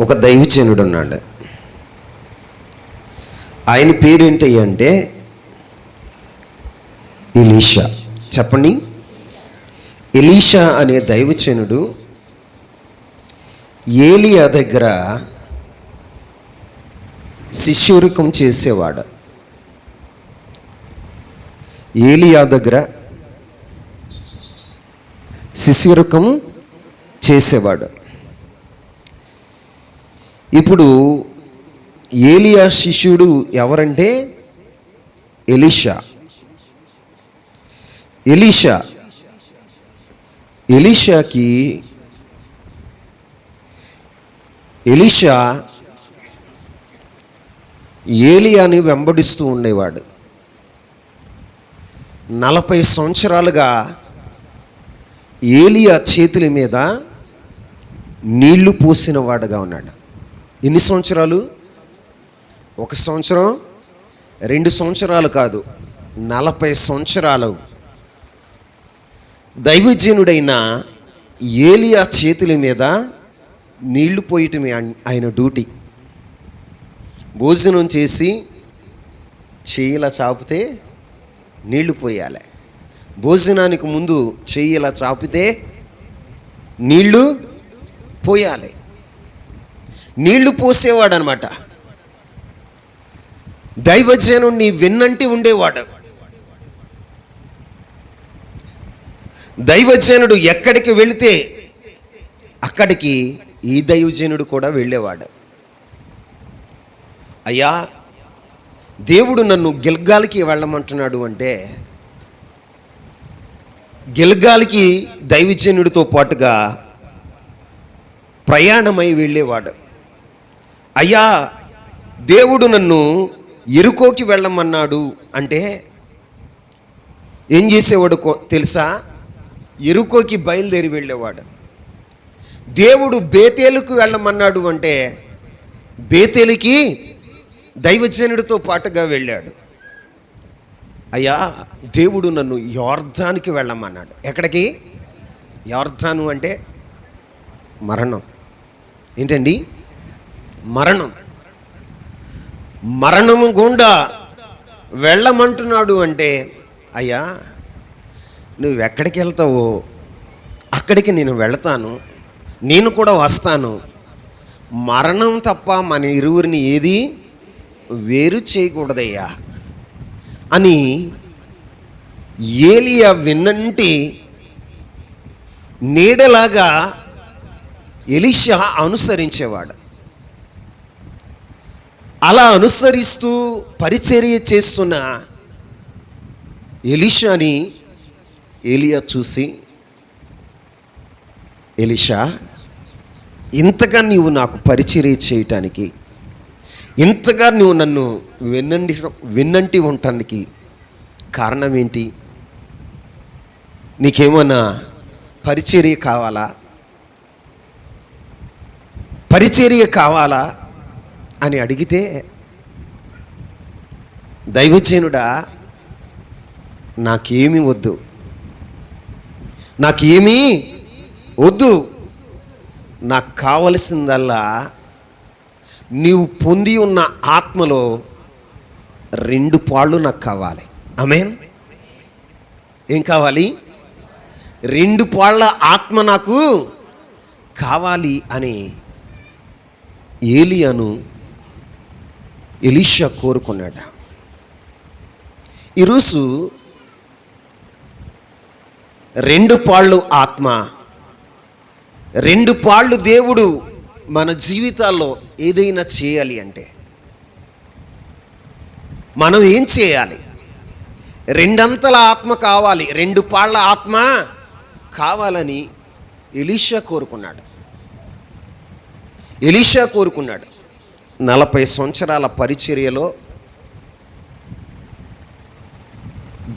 ఒక దైవజనుడు ఉన్నాడు. ఆయన పేరేంటి అంటే ఎలీషా. చెప్పండి. ఎలీషా అనే దైవజనుడు ఏలియా దగ్గర శిష్యురికం చేసేవాడు. ఏలియా దగ్గర శిష్యురికం చేసేవాడు. ఇప్పుడు ఏలియా శిష్యుడు ఎవరంటే ఎలీషా. ఎలీషా ఏలియాని వెంబడిస్తూ ఉండేవాడు. 40 సంవత్సరాలుగా ఏలియా చేతుల మీద నీళ్లు పోసిన వాడుగా ఉన్నాడు. ఎన్ని సంవత్సరాలు? 1 సంవత్సరం 2 సంవత్సరాలు కాదు, 40 సంవత్సరాలు దైవజనుడైన ఏలియా చేతుల మీద నీళ్లు పోయటమే ఆయన డ్యూటీ. భోజనం చేసి చెయ్యిలా చాపితే నీళ్లు పోయాలి. భోజనానికి ముందు చెయ్యిలా చాపితే నీళ్లు పోయాలి. నీళ్లు పోసేవాడు అనమాట. దైవజనుడిని వెన్నంటి ఉండేవాడు. దైవజనుడు ఎక్కడికి వెళితే అక్కడికి ఈ దైవజనుడు కూడా వెళ్ళేవాడు. అయ్యా, దేవుడు నన్ను గిల్గాలికి వెళ్ళమంటున్నాడు అంటే గిల్గాలికి దైవజనుడితో పాటుగా ప్రయాణమై వెళ్ళేవాడు. అయ్యా, దేవుడు నన్ను ఎరుకోకి వెళ్ళమన్నాడు అంటే ఏం చేసేవాడు తెలుసా? ఎరుకోకి బయలుదేరి వెళ్ళేవాడు. దేవుడు బేతేలుకు వెళ్ళమన్నాడు అంటే బేతేలుకి దైవజనుడితో పాటుగా వెళ్ళాడు. అయ్యా, దేవుడు నన్ను యోర్దానికి వెళ్ళమన్నాడు. ఎక్కడికి? యోర్దాను అంటే మరణం. ఏంటండి? మరణము గుండా వెళ్ళమంటున్నాడు అంటే అయ్యా, నువ్వు ఎక్కడికి వెళ్తావో అక్కడికి నేను వెళతాను, నేను కూడా వస్తాను. మరణం తప్ప మన ఇరువురిని ఏది వేరు చేయకూడదయ్యా అని ఏలియా విన్నంటి నీడలాగా ఎలీషా అనుసరించేవాడు. అలా అనుసరిస్తూ పరిచర్య చేస్తున్న ఎలీషాని ఏలియా చూసి, ఎలీషా, ఇంతగా నీవు నాకు పరిచర్య చేయటానికి, ఇంతగా నువ్వు నన్ను వెన్నంటి ఉండటానికి కారణం ఏంటి? నీకేమన్నా పరిచర్య కావాలా అని అడిగితే, దైవజనుడా, నాకేమీ వద్దు, నాకు కావలసిందల్లా నీవు పొంది ఉన్న ఆత్మలో 2 పాళ్ళు నాకు కావాలి. ఆమేన్. ఏం కావాలి? 2 పాళ్ళ ఆత్మ నాకు కావాలి అని ఏలియాను ఎలీషా కోరుకున్నాడు. ఈరోజు 2 పాళ్ళు ఆత్మ, 2 పాళ్ళు దేవుడు మన జీవితాల్లో ఏదైనా చేయాలి అంటే మనం ఏం చేయాలి? 2 అంతల ఆత్మ కావాలి, 2 పాళ్ళ ఆత్మ కావాలని ఎలీషా కోరుకున్నాడు. 40 సంవత్సరాల పరిచర్యలో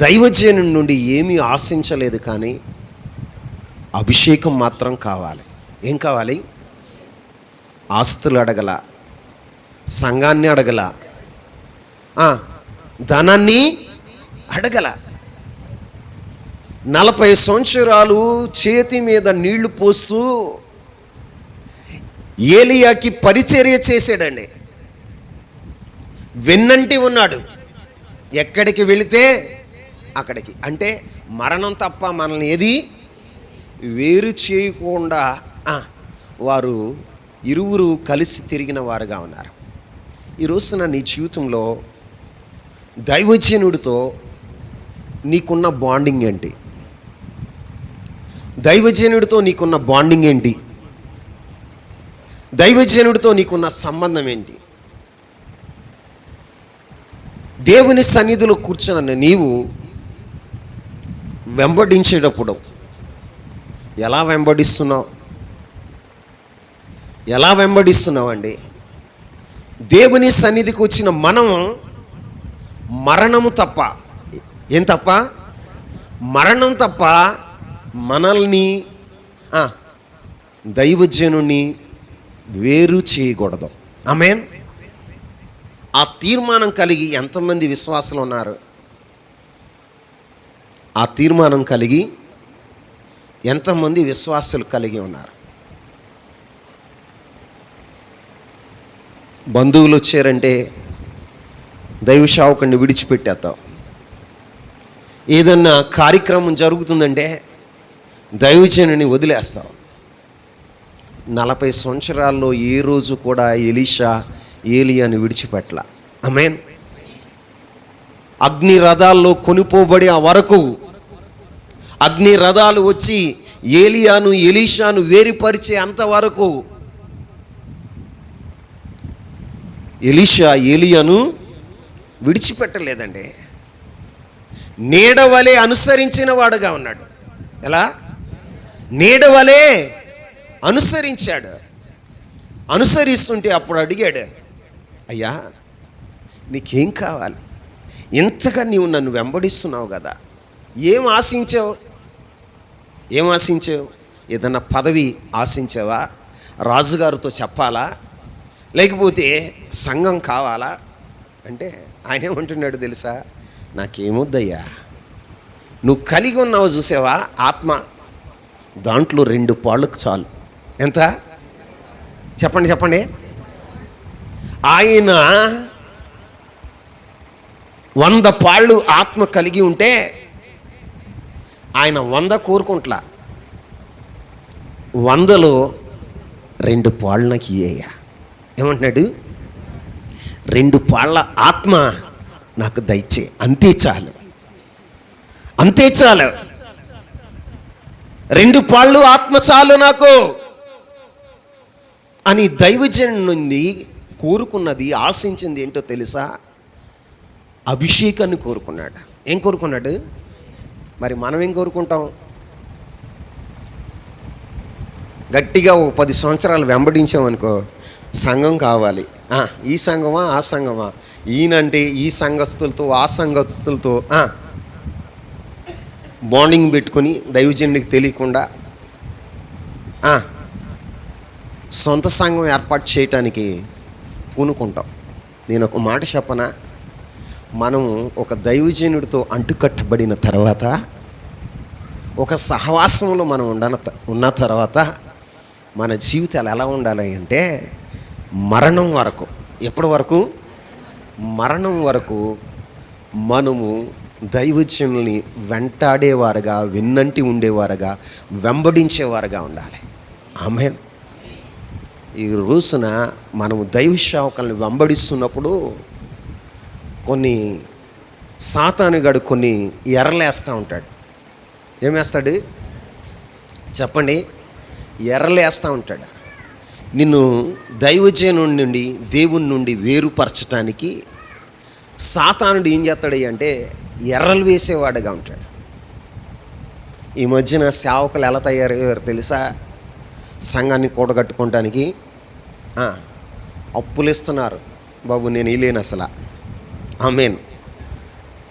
దైవజనుడి నుండి ఏమీ ఆశించలేదు, కానీ అభిషేకం మాత్రం కావాలి. ఏం కావాలి? ఆస్తులు అడగల, సంఘాన్ని అడగల, ధనాన్ని అడగల. 40 సంవత్సరాలు చేతి మీద నీళ్లు పోస్తూ ఏలియాకి పరిచర్య చేశాడండి. వెన్నంటి ఉన్నాడు, ఎక్కడికి వెళితే అక్కడికి. అంటే మరణం తప్ప మనల్ని ఏది వేరు చేయకుండా వారు ఇరువురు కలిసి తిరిగిన వారుగా ఉన్నారు. ఈ రోజున నీ జీవితంలో దైవజనుడితో నీకున్న బాండింగ్ ఏంటి? దైవజనుడితో నీకున్న బాండింగ్ ఏంటి? దైవజనుడితో నీకున్న సంబంధం ఏంటి? దేవుని సన్నిధిలో కూర్చున్న నీవు వెంబడించేటప్పుడు ఎలా వెంబడిస్తున్నావు? ఎలా వెంబడిస్తున్నావండి? దేవుని సన్నిధికి వచ్చిన మనం మరణము తప్ప, ఏం తప్ప? మరణం తప్ప మనల్ని దైవజనుని వేరు చేయకూడదు. ఆమేన్. ఆ తీర్మానం కలిగి ఎంతమంది విశ్వాసులు ఉన్నారు? ఆ తీర్మానం కలిగి ఎంతమంది విశ్వాసులు కలిగి ఉన్నారు? బంధువులు వచ్చారంటే దైవ సేవకుడిని విడిచిపెట్టేద్దాం. ఏదన్నా కార్యక్రమం జరుగుతుందంటే దైవజనుని వదిలేస్తాం. 40 సంవత్సరాల్లో ఏ రోజు కూడా ఎలీషా ఏలియాని విడిచిపెట్టల. ఆమేన్. అగ్ని రథాల్లో కొనిపోబడి ఆ వరకు, అగ్ని రథాలు వచ్చి ఏలియాను ఎలీషాను వేరుపరిచే అంతవరకు ఎలీషా ఏలియాను విడిచిపెట్టలేదండి. నీడవలే అనుసరించిన వాడుగా ఉన్నాడు. ఎలా? నీడవలే అనుసరించాడు. అనుసరిస్తుంటే అప్పుడు అడిగాడు, అయ్యా నీకేం కావాలి? ఇంతగా నీవు నన్ను వెంబడిస్తున్నావు కదా, ఏం ఆశించావు? ఏం ఆశించావు? ఏదన్నా పదవి ఆశించావా? రాజుగారితో చెప్పాలా? లేకపోతే సంఘం కావాలా? అంటే ఆయన ఏమంటున్నాడు తెలుసా? నాకేమొద్దయ్యా, నువ్వు కలిగి ఉన్నావు చూసావా ఆత్మ, దాంట్లో 2 పాళ్ళకు చాలు. ఎంత? చెప్పండి చెప్పండి. ఆయన 100 పాళ్ళు ఆత్మ కలిగి ఉంటే ఆయన 100 కోరుకుంట్లా, 100లో 2 పాళ్ళు నాకు ఇయ్యయ్యా. ఏమంటున్నాడు? 2 పాళ్ళ ఆత్మ నాకు దయచే, అంతే చాలు, అంతే చాలు. 2 పాళ్ళు ఆత్మ చాలు నాకు అని దైవజనుడి నుండి కోరుకున్నది, ఆశించింది ఏంటో తెలుసా? అభిషేకాన్ని కోరుకున్నాడు. ఏం కోరుకున్నాడు? మరి మనం ఏం కోరుకుంటాం? గట్టిగా 10 సంవత్సరాలు వెంబడించామనుకో, సంఘం కావాలి. ఈ సంఘమా ఆ సంఘమా, ఈయనంటే ఈ సంఘస్థులతో ఆ సంఘస్థులతో బాండింగ్ పెట్టుకొని దైవజనుడికి తెలియకుండా సొంత సంఘం ఏర్పాటు చేయటానికి పూనుకుంటాం. నేను ఒక మాట చెప్పనా? మనం ఒక దైవజనుడితో అంటుకట్టబడిన తర్వాత, ఒక సహవాసంలో మనం ఉన్న తర్వాత మన జీవితాలు ఎలా ఉండాలి అంటే మరణం వరకు. ఎప్పటి వరకు? మరణం వరకు మనము దైవజనుల్ని వెంటాడేవారుగా, వెన్నంటి ఉండేవారుగా, వెంబడించేవారుగా ఉండాలి. ఆమేన్. ఈ రోజున మనము దైవ సేవకుల్ని వెంబడిస్తున్నప్పుడు కొన్ని సాతానుగాడు కొన్ని ఎర్రలేస్తూ ఉంటాడు. ఏమేస్తాడు చెప్పండి? ఎర్రలేస్తూ ఉంటాడు. నిన్ను దైవజనుడి నుండి, దేవుని నుండి వేరుపరచడానికి సాతానుడు ఏం చేస్తాడు అంటే ఎర్రలు వేసేవాడుగా ఉంటాడు. ఈ మధ్యన సేవకులు ఎలా తయారయ్యారు తెలుసా? సంఘాన్ని కూడగట్టుకోవటానికి అప్పులు ఇస్తున్నారు. బాబు నేను ఇలేను అసలు. ఆమేన్,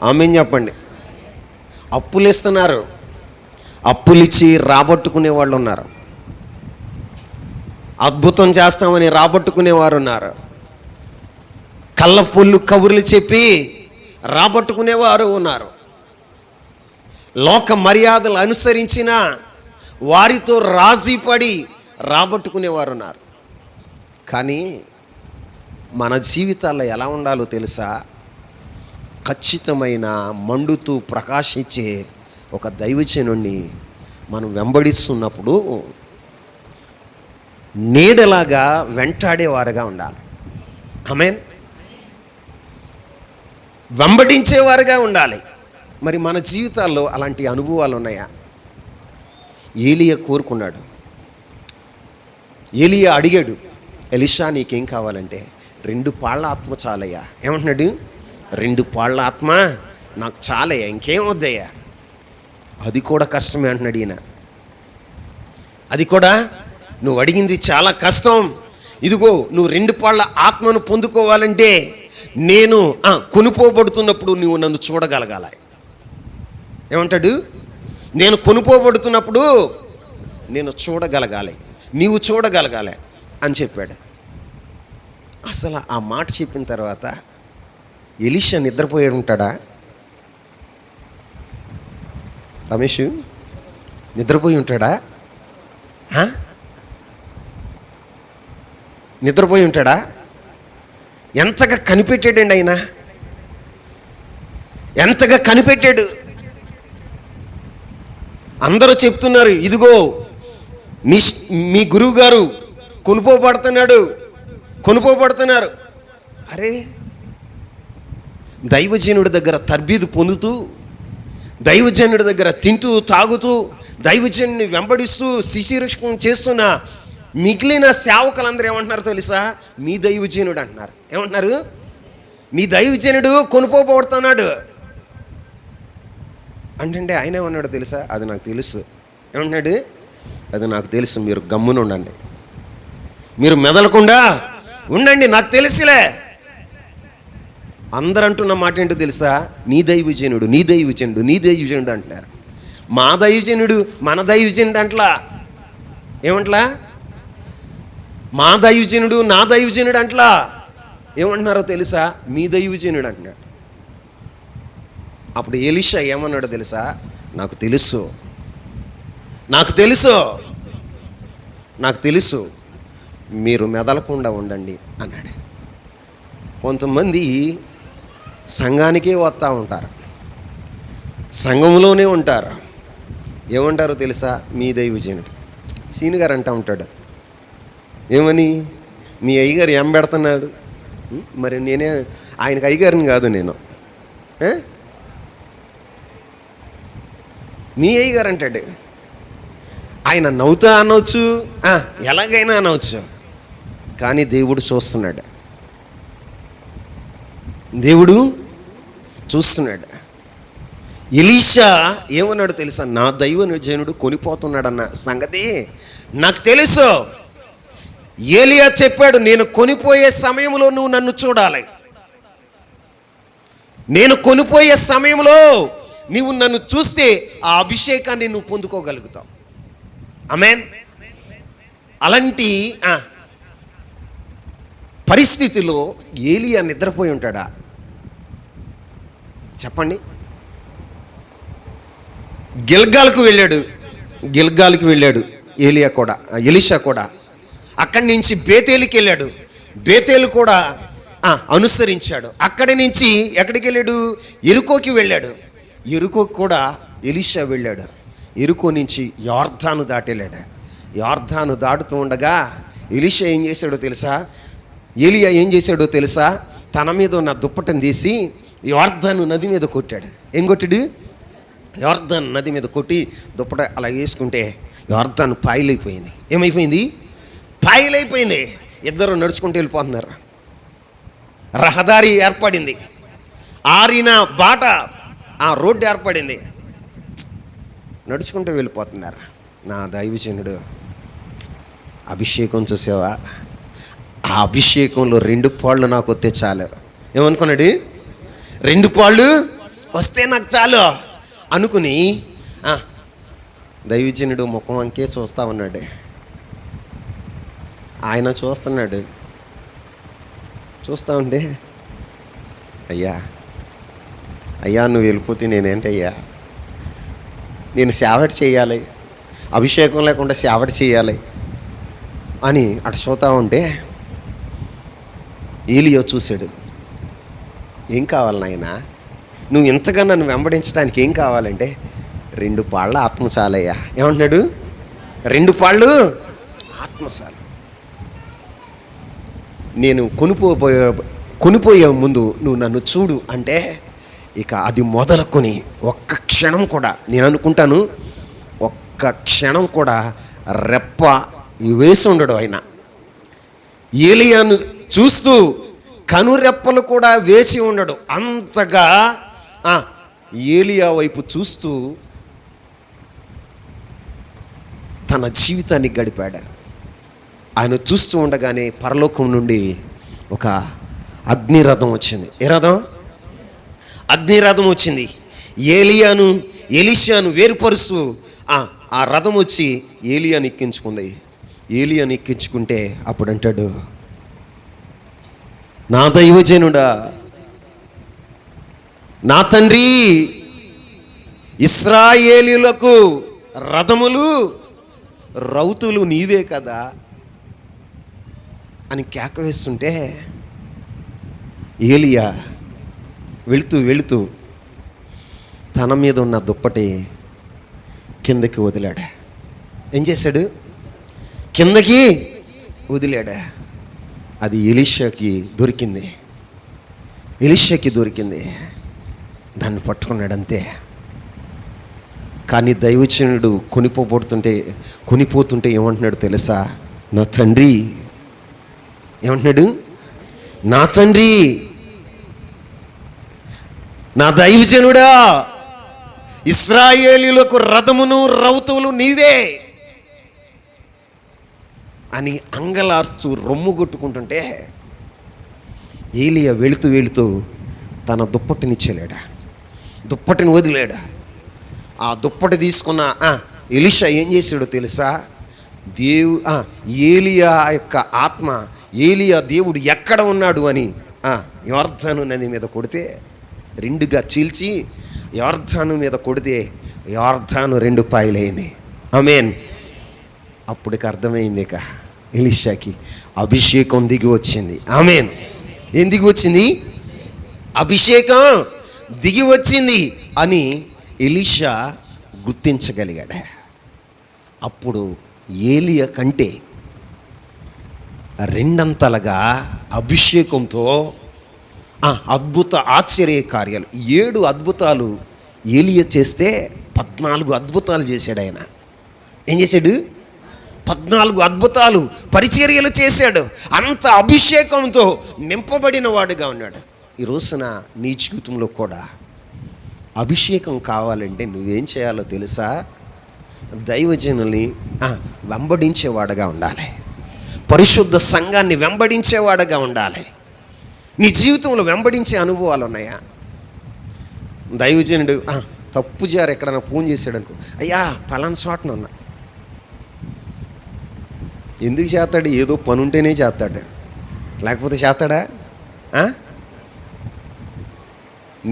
ఆమేన్ చెప్పండి. అప్పులు ఇస్తున్నారు, అప్పులు ఇచ్చి రాబట్టుకునే వాళ్ళు ఉన్నారు. అద్భుతం చేస్తామని రాబట్టుకునేవారు ఉన్నారు. కళ్ళ కబుర్లు చెప్పి రాబట్టుకునేవారు ఉన్నారు. లోక మర్యాదలు అనుసరించిన వారితో రాజీ పడి రాబట్టుకునేవారు ఉన్నారు. కానీ మన జీవితాల్లో ఎలా ఉండాలో తెలుసా? ఖచ్చితమైన మండుతూ ప్రకాశించే ఒక దైవజనుణ్ణి మనం వెంబడిస్తున్నప్పుడు నీడలాగా వెంటాడేవారుగా ఉండాలి. ఆమేన్. వెంబడించేవారుగా ఉండాలి. మరి మన జీవితాల్లో అలాంటి అనుభవాలు ఉన్నాయా? ఏలియా కోరుకున్నాడు. ఏలియా అడిగాడు, ఎలీషా నీకేం కావాలంటే 2 పాళ్ళ ఆత్మ చాలయ్యా. ఏమంటున్నాడు? 2 పాళ్ళ ఆత్మ నాకు చాలయ్యా, ఇంకేం వద్దయ్యా. అది కూడా కష్టమే అంటున్నాడు ఈయన. అది కూడా నువ్వు అడిగింది చాలా కష్టం. ఇదిగో నువ్వు 2 పాళ్ళ ఆత్మను పొందుకోవాలంటే నేను కొనుపోబడుతున్నప్పుడు నువ్వు నన్ను చూడగలగాల. ఏమంటాడు? నేను కొనుపోబడుతున్నప్పుడు నేను చూడగలగాలి, నీవు చూడగలగాలి అని చెప్పాడు. అసలు ఆ మాట చెప్పిన తర్వాత ఎలీషా నిద్రపోయి ఉంటాడా? రమేష్ నిద్రపోయి ఉంటాడా? నిద్రపోయి ఉంటాడా? ఎంతగా కనిపెట్టాడండి ఆయన, ఎంతగా కనిపెట్టాడు. అందరూ చెప్తున్నారు, ఇదిగో మీ గురువు గారు కొనుపోబడుతున్నారు. అరే, దైవజనుడి దగ్గర తర్బీదు పొందుతూ, దైవజనుడి దగ్గర తింటూ తాగుతూ, దైవజనుడిని వెంబడిస్తూ శిశిరక్షణ చేస్తున్న మిగిలిన సేవకులందరూ ఏమంటున్నారు తెలుసా? మీ దైవజనుడు అంటున్నారు. ఏమంటున్నారు? మీ దైవజనుడు కొనుపోబడుతున్నాడు అంటే ఆయన ఏమన్నాడు తెలుసా? అది నాకు తెలుసు. ఏమన్నాడు? అది నాకు తెలుసు, మీరు గమ్మున ఉండండి, మీరు మెదలకుండా ఉండండి, నాకు తెలుసులే. అందరూ అంటున్న మాట ఏంటో తెలుసా? నీ దైవజనుడు, నీ దైవజనుడు, నీ దైవజనుడు అంటున్నారు. మా దైవజనుడు, మన దైవజనుడు అంట్లా. ఏమంట్లా? మా దైవజనుడు, నా దైవజనుడు అంట్లా. ఏమంటున్నారో తెలుసా? మీ దైవజనుడు అంటున్నాడు. అప్పుడు ఎలీషా ఏమన్నాడో తెలుసా? నాకు తెలుసు, నాకు తెలుసు, నాకు తెలుసు, మీరు మెదలకుండా ఉండండి అన్నాడు. కొంతమంది సంఘానికే వస్తూ ఉంటారు, సంఘంలోనే ఉంటారు. ఏమంటారో తెలుసా? మీ దైవజనుడు. సీని గారు అంటూ ఉంటాడు, ఏమని? మీ అయ్యగారు ఏం పెడుతున్నాడు? మరి నేనే ఆయనకు అయ్యగారిని కాదు నేను, మీ అయ్యగారు అంటాడు. ఆయన నవ్వుతా అనవచ్చు, ఎలాగైనా అనవచ్చు, కానీ దేవుడు చూస్తున్నాడు, దేవుడు చూస్తున్నాడు. ఎలీషా ఏమన్నాడు తెలుసా? నా దైవజనుడు కొనిపోతున్నాడన్న సంగతి నాకు తెలుసు. ఏలియా చెప్పాడు, నేను కొనిపోయే సమయంలో నువ్వు నన్ను చూడాలి, నేను కొనిపోయే సమయంలో నీవు నన్ను చూస్తే ఆ అభిషేకాన్ని నువ్వు పొందుకోగలుగుతావు. ఆమేన్. అలాంటి పరిస్థితిలో ఏలియా నిద్రపోయి ఉంటాడా? చెప్పండి. గిల్గాల్కు వెళ్ళాడు ఎలీషా కూడా. అక్కడి నుంచి బేతేలుకి వెళ్ళాడు, బేతేలు కూడా అనుసరించాడు. అక్కడి నుంచి ఎక్కడికి వెళ్ళాడు? ఎరుకోకి వెళ్ళాడు, ఎరుకోకి కూడా ఎలీషా వెళ్ళాడు. ఎరుకో నుంచి యోర్దాను దాటెళ్ళాడు. యోర్దాను దాటుతూ ఉండగా ఎలీషా ఏం చేశాడో తెలుసా? ఏలియా ఏం చేశాడో తెలుసా? తన మీద ఉన్న దుప్పటను తీసి యోర్దాను నది మీద కొట్టాడు. ఏం కొట్టాడు? యోర్దాను నది మీద కొట్టి దుప్పట అలా వేసుకుంటే యోర్దాను పాయలైపోయింది. ఏమైపోయింది? పాయలైపోయింది. ఇద్దరు నడుచుకుంటూ వెళ్ళిపోతున్నారు. రహదారి ఏర్పడింది, ఆరిన బాట, రోడ్డు ఏర్పడింది, నడుచుకుంటూ వెళ్ళిపోతున్నారు. నా దైవజనుడు అభిషేకం చూసావా? ఆ అభిషేకంలో 2 పాళ్ళు నాకు వస్తే చాలు. ఏమనుకున్నాడు? 2 పాళ్ళు వస్తే నాకు చాలు అనుకుని దైవజనుడు ముఖం అంకే చూస్తూ ఉన్నాడు. ఆయన చూస్తున్నాడు. చూస్తూ ఉంటే, అయ్యా నువ్వు వెళ్ళిపోతే నేనేంటయ్యా, నేను సేవటి చేయాలి, అభిషేకం లేకుండా సేవటి చేయాలి అని అటు చూస్తూ ఉంటే ఏలియా చూశాడు. ఏం కావాలి నాయనా, నువ్వు ఇంతగా నన్ను వెంబడించడానికి ఏం కావాలంటే 2 పాళ్ళ ఆత్మ చాలయ్యా. ఏమంటున్నాడు? 2 పాళ్ళు ఆత్మ చాలు. నేను కొనిపోయే ముందు నువ్వు నన్ను చూడు అంటే, ఇక అది మొదలుకొని ఒక్క క్షణం కూడా, నేను అనుకుంటాను ఒక్క క్షణం కూడా రెప్ప వేసి ఉండడు ఆయన. ఏలియాను చూస్తూ కనురెప్పలు కూడా వేసి ఉండడు. అంతగా ఏలియా వైపు చూస్తూ తన జీవితాన్ని గడిపాడు. ఆయన చూస్తూ ఉండగానే పరలోకం నుండి ఒక అగ్నిరథం వచ్చింది. ఏ రథం? అగ్నిరథం వచ్చింది. ఎలీషాను వేరుపరుస్తూ ఆ రథం వచ్చి ఏలియాని ఎక్కించుకుంది. ఏలియాని ఎక్కించుకుంటే అప్పుడు అంటాడు, నా దైవజనుడా, నా తండ్రి, ఇశ్రాయేలీయులకు రథములు రౌతులు నీవే కదా అని కేక వేస్తుంటే, ఏలియా వెళుతూ తన మీద ఉన్న దుప్పటి కిందకి వదిలాడు. ఏం చేశాడు? కిందకి వదిలాడు. అది ఎలీషాకి దొరికింది. దాన్ని పట్టుకున్నాడు అంతే. కానీ దైవజనుడు కొనిపోతుంటే ఏమంటున్నాడు తెలుసా? నా తండ్రి. ఏమంటున్నాడు? నా తండ్రి, నా దైవజనుడా, ఇశ్రాయేలీయులకు రథమును రౌతులు నీవే అని అంగలార్చు రొమ్ము కొట్టుకుంటుంటే, ఏలియా వెళుతూ తన దుప్పటిని చెల్లాడు. దుప్పటిని వదిలాడు. ఆ దుప్పటి తీసుకున్న ఎలీషా ఏం చేశాడో తెలుసా? ఏలియా యొక్క ఆత్మ, ఏలియా దేవుడు ఎక్కడ ఉన్నాడు అని యోర్దాను నది మీద కొడితే, 2గా చీల్చి యోర్దాను మీద కొడితే యోర్దాను 2 పాయలైంది. ఆమేన్. అప్పటికి అర్థమైంది, ఇక ఎలీషాకి అభిషేకం దిగి వచ్చింది. ఆమేన్. ఏం దిగి వచ్చింది? అభిషేకం దిగి వచ్చింది అని ఎలీషా గుర్తించగలిగాడు. అప్పుడు ఏలియా కంటే 2 అభిషేకంతో అద్భుత ఆశ్చర్య కార్యాలు, 7 అద్భుతాలు ఏలియా చేస్తే 14 అద్భుతాలు చేశాడు ఆయన. ఏం చేశాడు? 14 అద్భుతాలు, పరిచర్యలు చేశాడు. అంత అభిషేకంతో నింపబడిన వాడుగా ఉన్నాడు. ఈ రోజున నీ జీవితంలో కూడా అభిషేకం కావాలంటే నువ్వేం చేయాలో తెలుసా? దైవజనుల్ని వెంబడించేవాడుగా ఉండాలి. పరిశుద్ధ సంఘాన్ని వెంబడించేవాడుగా ఉండాలి. నీ జీవితంలో వెంబడించే అనుభవాలు ఉన్నాయా? దైవజనుడు తప్పు జారు ఎక్కడన్నా ఫోన్ చేశాడు అనుకో, అయ్యా పలానా చోటన ఉన్నా. ఎందుకు చేస్తాడు? ఏదో పని ఉంటేనే చేస్తాడు, లేకపోతే చేస్తాడా?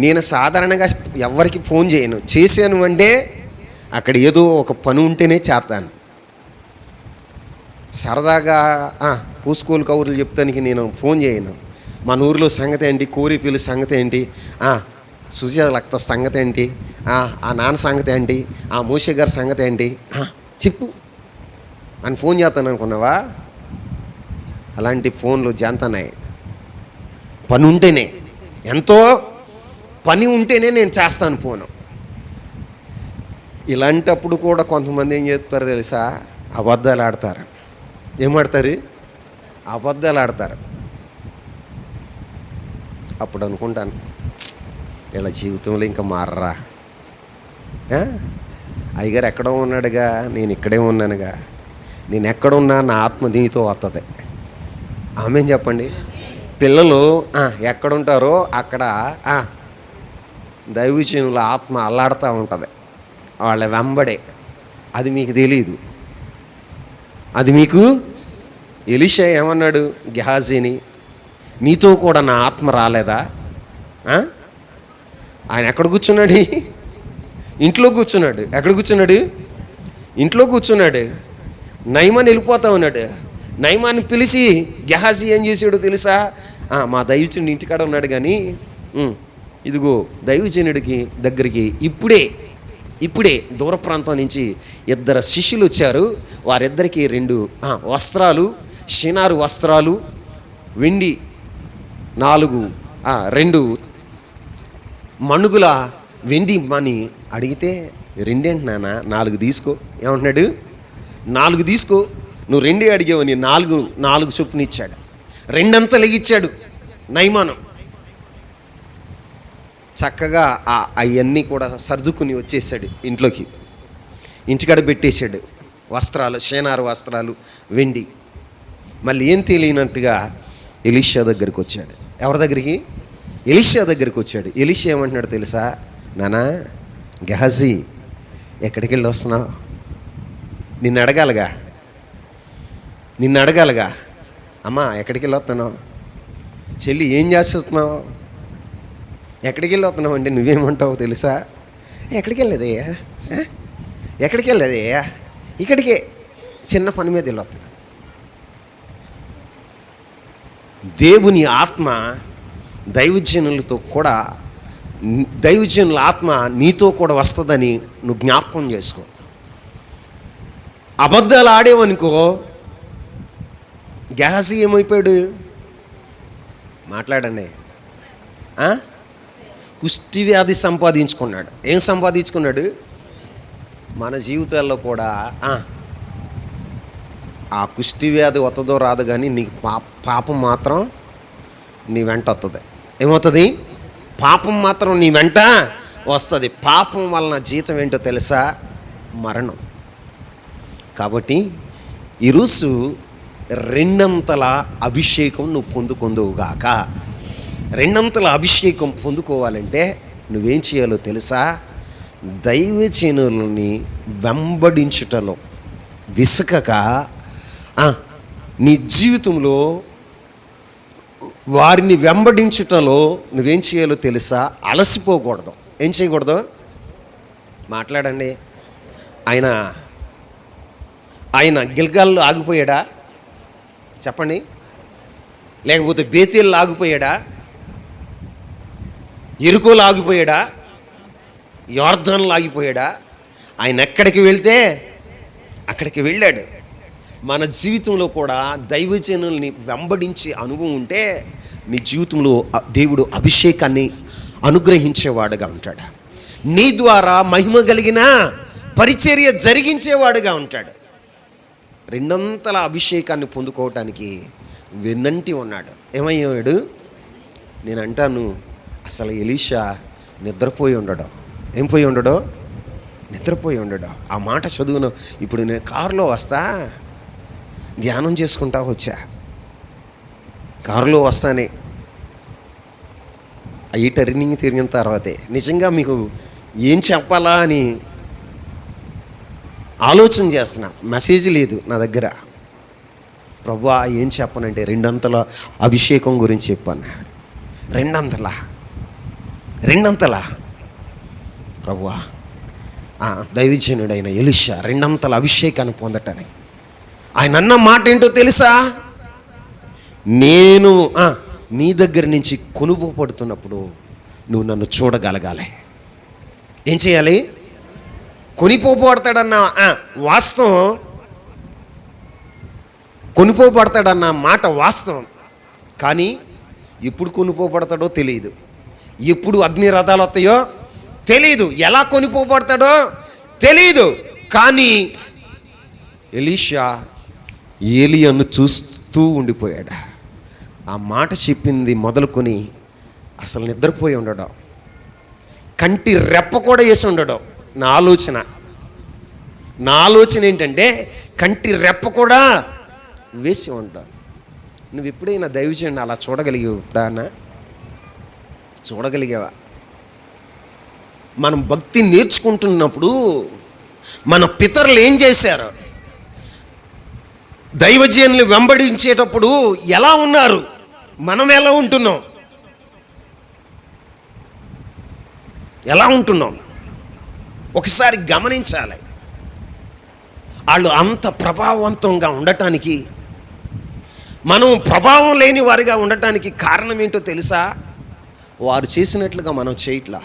నేను సాధారణంగా ఎవరికి ఫోన్ చేయను. చేశాను అంటే అక్కడ ఏదో ఒక పని ఉంటేనే చేస్తాను. సరదాగా పూసుకోలు కౌరులు చెప్తానికి నేను ఫోన్ చేయను. మన ఊరిలో సంగతి ఏంటి, కోరిపల్లి సంగతి ఏంటి, సుజాత లక్త సంగతి ఏంటి, ఆ నాన్న సంగతి ఏంటి, ఆ మూషే గారి సంగతి ఏంటి చెప్పు అని ఫోన్ చేస్తాను అనుకున్నావా? అలాంటి ఫోన్లు జంతనాయి. పని ఉంటేనే, ఎంతో పని ఉంటేనే నేను చేస్తాను ఫోను. ఇలాంటప్పుడు కూడా కొంతమంది ఏం చేస్తారు తెలుసా? అబద్ధాలు ఆడతారు. ఏమాడతారు? అబద్ధాలు ఆడతారు. అప్పుడు అనుకుంటాను, ఇలా జీవితంలో ఇంకా మారరా. అయ్యగారు ఎక్కడో ఉన్నాడుగా, నేను ఇక్కడే ఉన్నానుగా. నేను ఎక్కడున్నా నా ఆత్మ దీనితో వస్తుంది. ఆమె చెప్పండి. పిల్లలు ఎక్కడుంటారో అక్కడ దైవజనుల ఆత్మ అల్లాడుతూ ఉంటుంది వాళ్ళ వెంబడే. అది మీకు తెలియదు. అది మీకు ఎలీషా ఏమన్నాడు గెహాజీని, నీతో కూడా నా ఆత్మ రాలేదా? ఆయన ఎక్కడ కూర్చున్నాడు? ఇంట్లో కూర్చున్నాడు. ఎక్కడ కూర్చున్నాడు? ఇంట్లో కూర్చున్నాడు. నయమాన్ వెళ్ళిపోతా ఉన్నాడు. నయమాన్ని పిలిచి గెహాజీ ఏం చేశాడో తెలుసా? మా దైవజనుడి ఇంటికాడ ఉన్నాడు కానీ ఇదిగో దైవజనుడికి దగ్గరికి ఇప్పుడే దూర ప్రాంతం నుంచి 2 శిష్యులు వచ్చారు. వారిద్దరికి 2 వస్త్రాలు, షినారు వస్త్రాలు, వెండి 2 మణుగుల వెండి మని అడిగితే 2 నాన్న 4 తీసుకో. ఏమంటున్నాడు? 4 తీసుకో. నువ్వు 2 అడిగావని 4 చొప్పున ఇచ్చాడు. 2 అంతలు ఇచ్చాడు నయమానం. చక్కగా అవన్నీ కూడా సర్దుకుని వచ్చేసాడు ఇంట్లోకి. ఇంటికాడ పెట్టేశాడు వస్త్రాలు, షేనారు వస్త్రాలు, వెండి. మళ్ళీ ఏం తెలియనట్టుగా ఎలీషా దగ్గరికి వచ్చాడు. ఎవరి దగ్గరికి? ఎలీషా దగ్గరికి వచ్చాడు. ఎలీషా ఏమంటున్నాడు తెలుసా? నానా గెహజీ, ఎక్కడికి వెళ్ళి వస్తున్నావు? నిన్ను అడగాలిగా. అమ్మా ఎక్కడికి వెళ్ళి వస్తున్నావు? చెల్లి ఏం చేస్తున్నావు? ఎక్కడికి వెళ్ళి వస్తున్నావు అంటే నువ్వేమంటావు తెలుసా? ఎక్కడికి వెళ్ళలేదయ్యా, ఇక్కడికే చిన్న పని మీద వెళ్ళి వస్తున్నా. దేవుని ఆత్మ దైవజనులతో కూడా, దైవజనుల ఆత్మ నీతో కూడా వస్తుందని నువ్వు జ్ఞాపకం చేసుకో. అబద్ధాలు ఆడేవనుకో, గెహజీ ఏమైపోయాడు? మాట్లాడండి. కుష్టి వ్యాధి సంపాదించుకున్నాడు. ఏం సంపాదించుకున్నాడు? మన జీవితాల్లో కూడా ఆ కుష్టి వ్యాధి వస్తుందో రాదు కానీ నీకు పాపం మాత్రం నీ వెంట వస్తుంది. ఏమవుతుంది? పాపం మాత్రం నీ వెంట వస్తుంది. పాపం వలన జీతం ఏంటో తెలుసా? మరణం. కాబట్టి ఈరోజు 2 అంతల అభిషేకం నువ్వు పొందుకుందువుగాక. 2 అంతల అభిషేకం పొందుకోవాలంటే నువ్వేం చేయాలో తెలుసా? దైవజనులని వెంబడించుటలో విసుకక, నీ జీవితంలో వారిని వెంబడించుటలో నువ్వేం చేయాలో తెలుసా? అలసిపోకూడదు. ఏం చేయకూడదు? మాట్లాడండి. ఆయన గిల్గాల్లో ఆగిపోయాడా? చెప్పండి. లేకపోతే బేతేల్లో ఆగిపోయాడా? ఎరుకోలు ఆగిపోయాడా? యోర్దానులో ఆగిపోయాడా? ఆయన ఎక్కడికి వెళ్తే అక్కడికి వెళ్ళాడు. మన జీవితంలో కూడా దైవజనుల్ని వెంబడించే అనుభవం ఉంటే నీ జీవితంలో దేవుడు అభిషేకాన్ని అనుగ్రహించేవాడుగా ఉంటాడు. నీ ద్వారా మహిమ కలిగిన పరిచర్య జరిగించేవాడుగా ఉంటాడు. 2 అంతల అభిషేకాన్ని పొందుకోవటానికి వెన్నంటి ఉన్నాడు. ఏమయ్యాడు? నేను అంటాను, అసలు ఎలీషా నిద్రపోయి ఉండడు. ఏం పోయి ఉండడు? నిద్రపోయి ఉండడు. ఆ మాట చదువును. ఇప్పుడు నేను కారులో వస్తా, ధ్యానం చేసుకుంటా వచ్చా. కారులో వస్తానే ఈ టర్నింగ్ తిరిగిన తర్వాతే నిజంగా మీకు ఏం చెప్పాలా అని ఆలోచన చేస్తున్నా. మెసేజ్ లేదు నా దగ్గర. ప్రభువా ఏం చెప్పనంటే 2 అంతల అభిషేకం గురించి చెప్పాను. 2 అంతల ప్రభువా, దైవజనుడైన ఎలీషా 2 అంతల అభిషేకాన్ని పొందటానికి ఆయన అన్న మాట ఏంటో తెలుసా? నేను నీ దగ్గర నుంచి కొనుపోబడుతున్నప్పుడు నువ్వు నన్ను చూడగలగాలి. ఏం చేయాలి? కొనిపోబడతాడన్న వాస్తవం, కొనిపోబడతాడన్న మాట వాస్తవం. కానీ ఎప్పుడు కొనిపోబడతాడో తెలియదు, ఎప్పుడు అగ్ని రథాలు వస్తాయో తెలియదు, ఎలా కొనిపోబడతాడో తెలియదు. కానీ ఎలీషా ఏలియాను చూస్తూ ఉండిపోయాడు. ఆ మాట చెప్పింది మొదలుకొని అసలు నిద్రపోయి ఉండడం, కంటి రెప్ప కూడా వేసి ఉండడం. నా ఆలోచన ఏంటంటే కంటి రెప్ప కూడా వేసి ఉండడం. నువ్వు ఎప్పుడైనా దైవజనుడిని అలా చూడగలిగావా? మనం భక్తి నేర్చుకుంటున్నప్పుడు మన పితరులు ఏం చేశారు? దైవజనులు వెంబడించేటప్పుడు ఎలా ఉన్నారు, మనం ఎలా ఉంటున్నాం ఒకసారి గమనించాలి. వాళ్ళు అంత ప్రభావవంతంగా ఉండటానికి మనం ప్రభావం లేని వారిగా ఉండటానికి కారణం ఏంటో తెలుసా? వారు చేసినట్లుగా మనం చేయట్లా,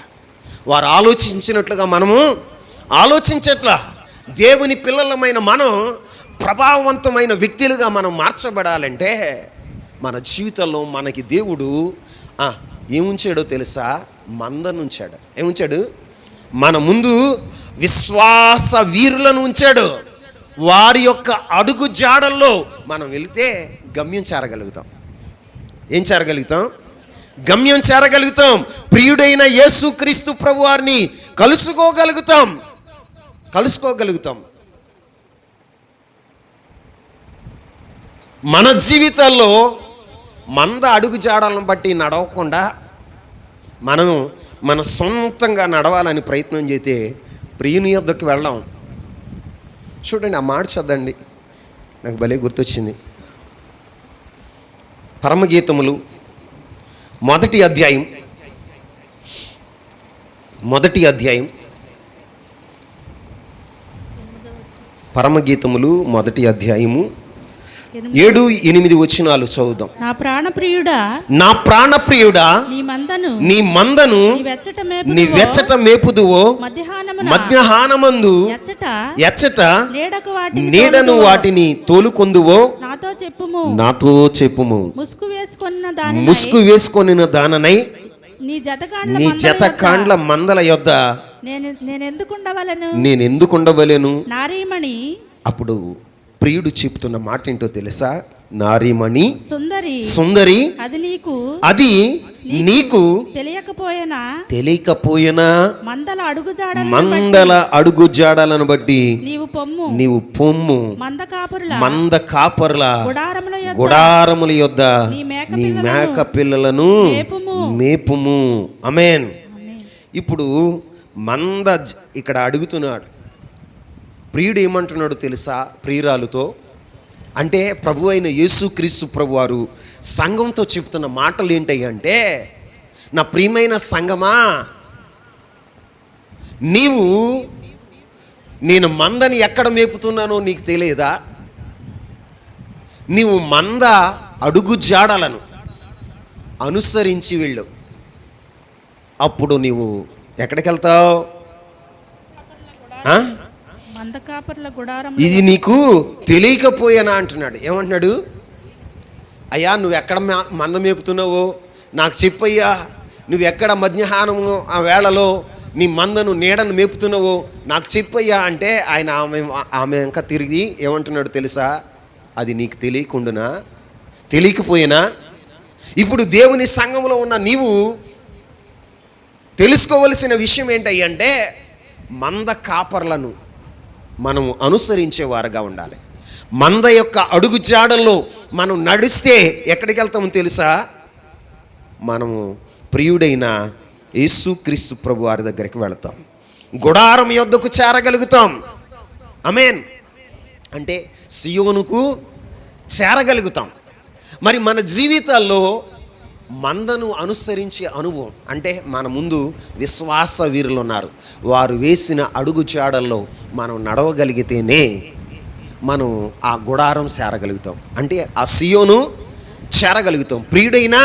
వారు ఆలోచించినట్లుగా మనము ఆలోచించట్లా. దేవుని పిల్లలమైన మనం ప్రభావవంతమైన వ్యక్తులుగా మనం మార్చబడాలంటే మన జీవితంలో మనకి దేవుడు ఏముంచాడో తెలుసా? మందనుంచాడు. ఏముంచాడు? మన ముందు విశ్వాస వీరులను ఉంచాడు. వారి యొక్క అడుగు జాడల్లో మనం వెళితే గమ్యం చేరగలుగుతాం. ఏం చేరగలుగుతాం? గమ్యం చేరగలుగుతాం. ప్రియుడైన యేసుక్రీస్తు ప్రభువారిని కలుసుకోగలుగుతాం. మన జీవితాల్లో మంద అడుగు జాడలను బట్టి నడవకుండా మనం మన సొంతంగా నడవాలని ప్రయత్నం చేస్తే ప్రియుని యొద్దకు వెళ్ళాం. చూడండి, ఆ మాట చదవండి, నాకు భలే గుర్తొచ్చింది. పరమగీతములు మొదటి అధ్యాయం పరమగీతములు మొదటి అధ్యాయము 7-8 వచనాలు చదువుదాం. నా ప్రాణప్రియుడా నీ మందను నీ వెచ్చట మేపుదువో, మధ్యాహ్నమందు ఎచ్చట నీడను వాటిని తోలుకొందువో నాతో చెప్పుము. ముసుగు వేసుకొనిన దాననై నీ జతకాండ్ల మందల యొద్ద నేనెందుకుండవలెను? అప్పుడు ప్రియుడు చెప్తున్న మాట ఏంటో తెలుసా? నారీమణి సుందరి అది నీకు తెలియకపోయినా మందల అడుగు జాడలను బట్టి నీవు పొమ్ము, మంద కాపరుల గుడారముల యొద్ద నీ మేక పిల్లలను మేపుము. ఆమేన్. ఇప్పుడు మంద ఇక్కడ అడుగుతున్నాడు. ప్రియుడు ఏమంటున్నాడు తెలుసా? ప్రియురాలుతో అంటే ప్రభు అయిన యేసుక్రీస్తు ప్రభు వారు సంఘంతో చెప్తున్న మాటలు ఏంటి అంటే, నా ప్రియమైన సంఘమా, నేను మందని ఎక్కడ మేపుతున్నానో నీకు తెలియదా? నీవు మంద అడుగు జాడలను అనుసరించి వెళ్ళు. అప్పుడు నీవు ఎక్కడికి వెళ్తావు? ఇది నీకు తెలియకపోయానా అంటున్నాడు. ఏమంటున్నాడు? అయ్యా, నువ్వు ఎక్కడ మంద మేపుతున్నావో నాకు చెప్పయ్యా. నువ్వు ఎక్కడ మధ్యాహ్నము ఆ వేళలో నీ మందను నీడను మేపుతున్నావో నాకు చెప్పయ్యా అంటే ఆయన ఆమె ఇంకా తిరిగి ఏమంటున్నాడు తెలుసా? అది నీకు తెలియకపోయినా ఇప్పుడు దేవుని సంఘంలో ఉన్న నీవు తెలుసుకోవలసిన విషయం ఏంటంటే, మంద కాపర్లను మనము అనుసరించేవారుగా ఉండాలి. మంద యొక్క అడుగు జాడల్లో మనం నడిస్తే ఎక్కడికి వెళ్తామో తెలుసా? మనము ప్రియుడైన యేసుక్రీస్తు ప్రభు వారి దగ్గరికి వెళతాం, గుడారం యొద్దకు చేరగలుగుతాం. ఆమేన్. అంటే సియోనుకు చేరగలుగుతాం. మరి మన జీవితాల్లో మందను అనుసరించే అనుభవం అంటే మన ముందు విశ్వాస వీరులు ఉన్నారు, వారు వేసిన అడుగు జాడల్లో మనం నడవగలిగితేనే మనం ఆ గుడారం చేరగలుగుతాం. అంటే ఆ సియోను చేరగలుగుతాం. ప్రియుడైన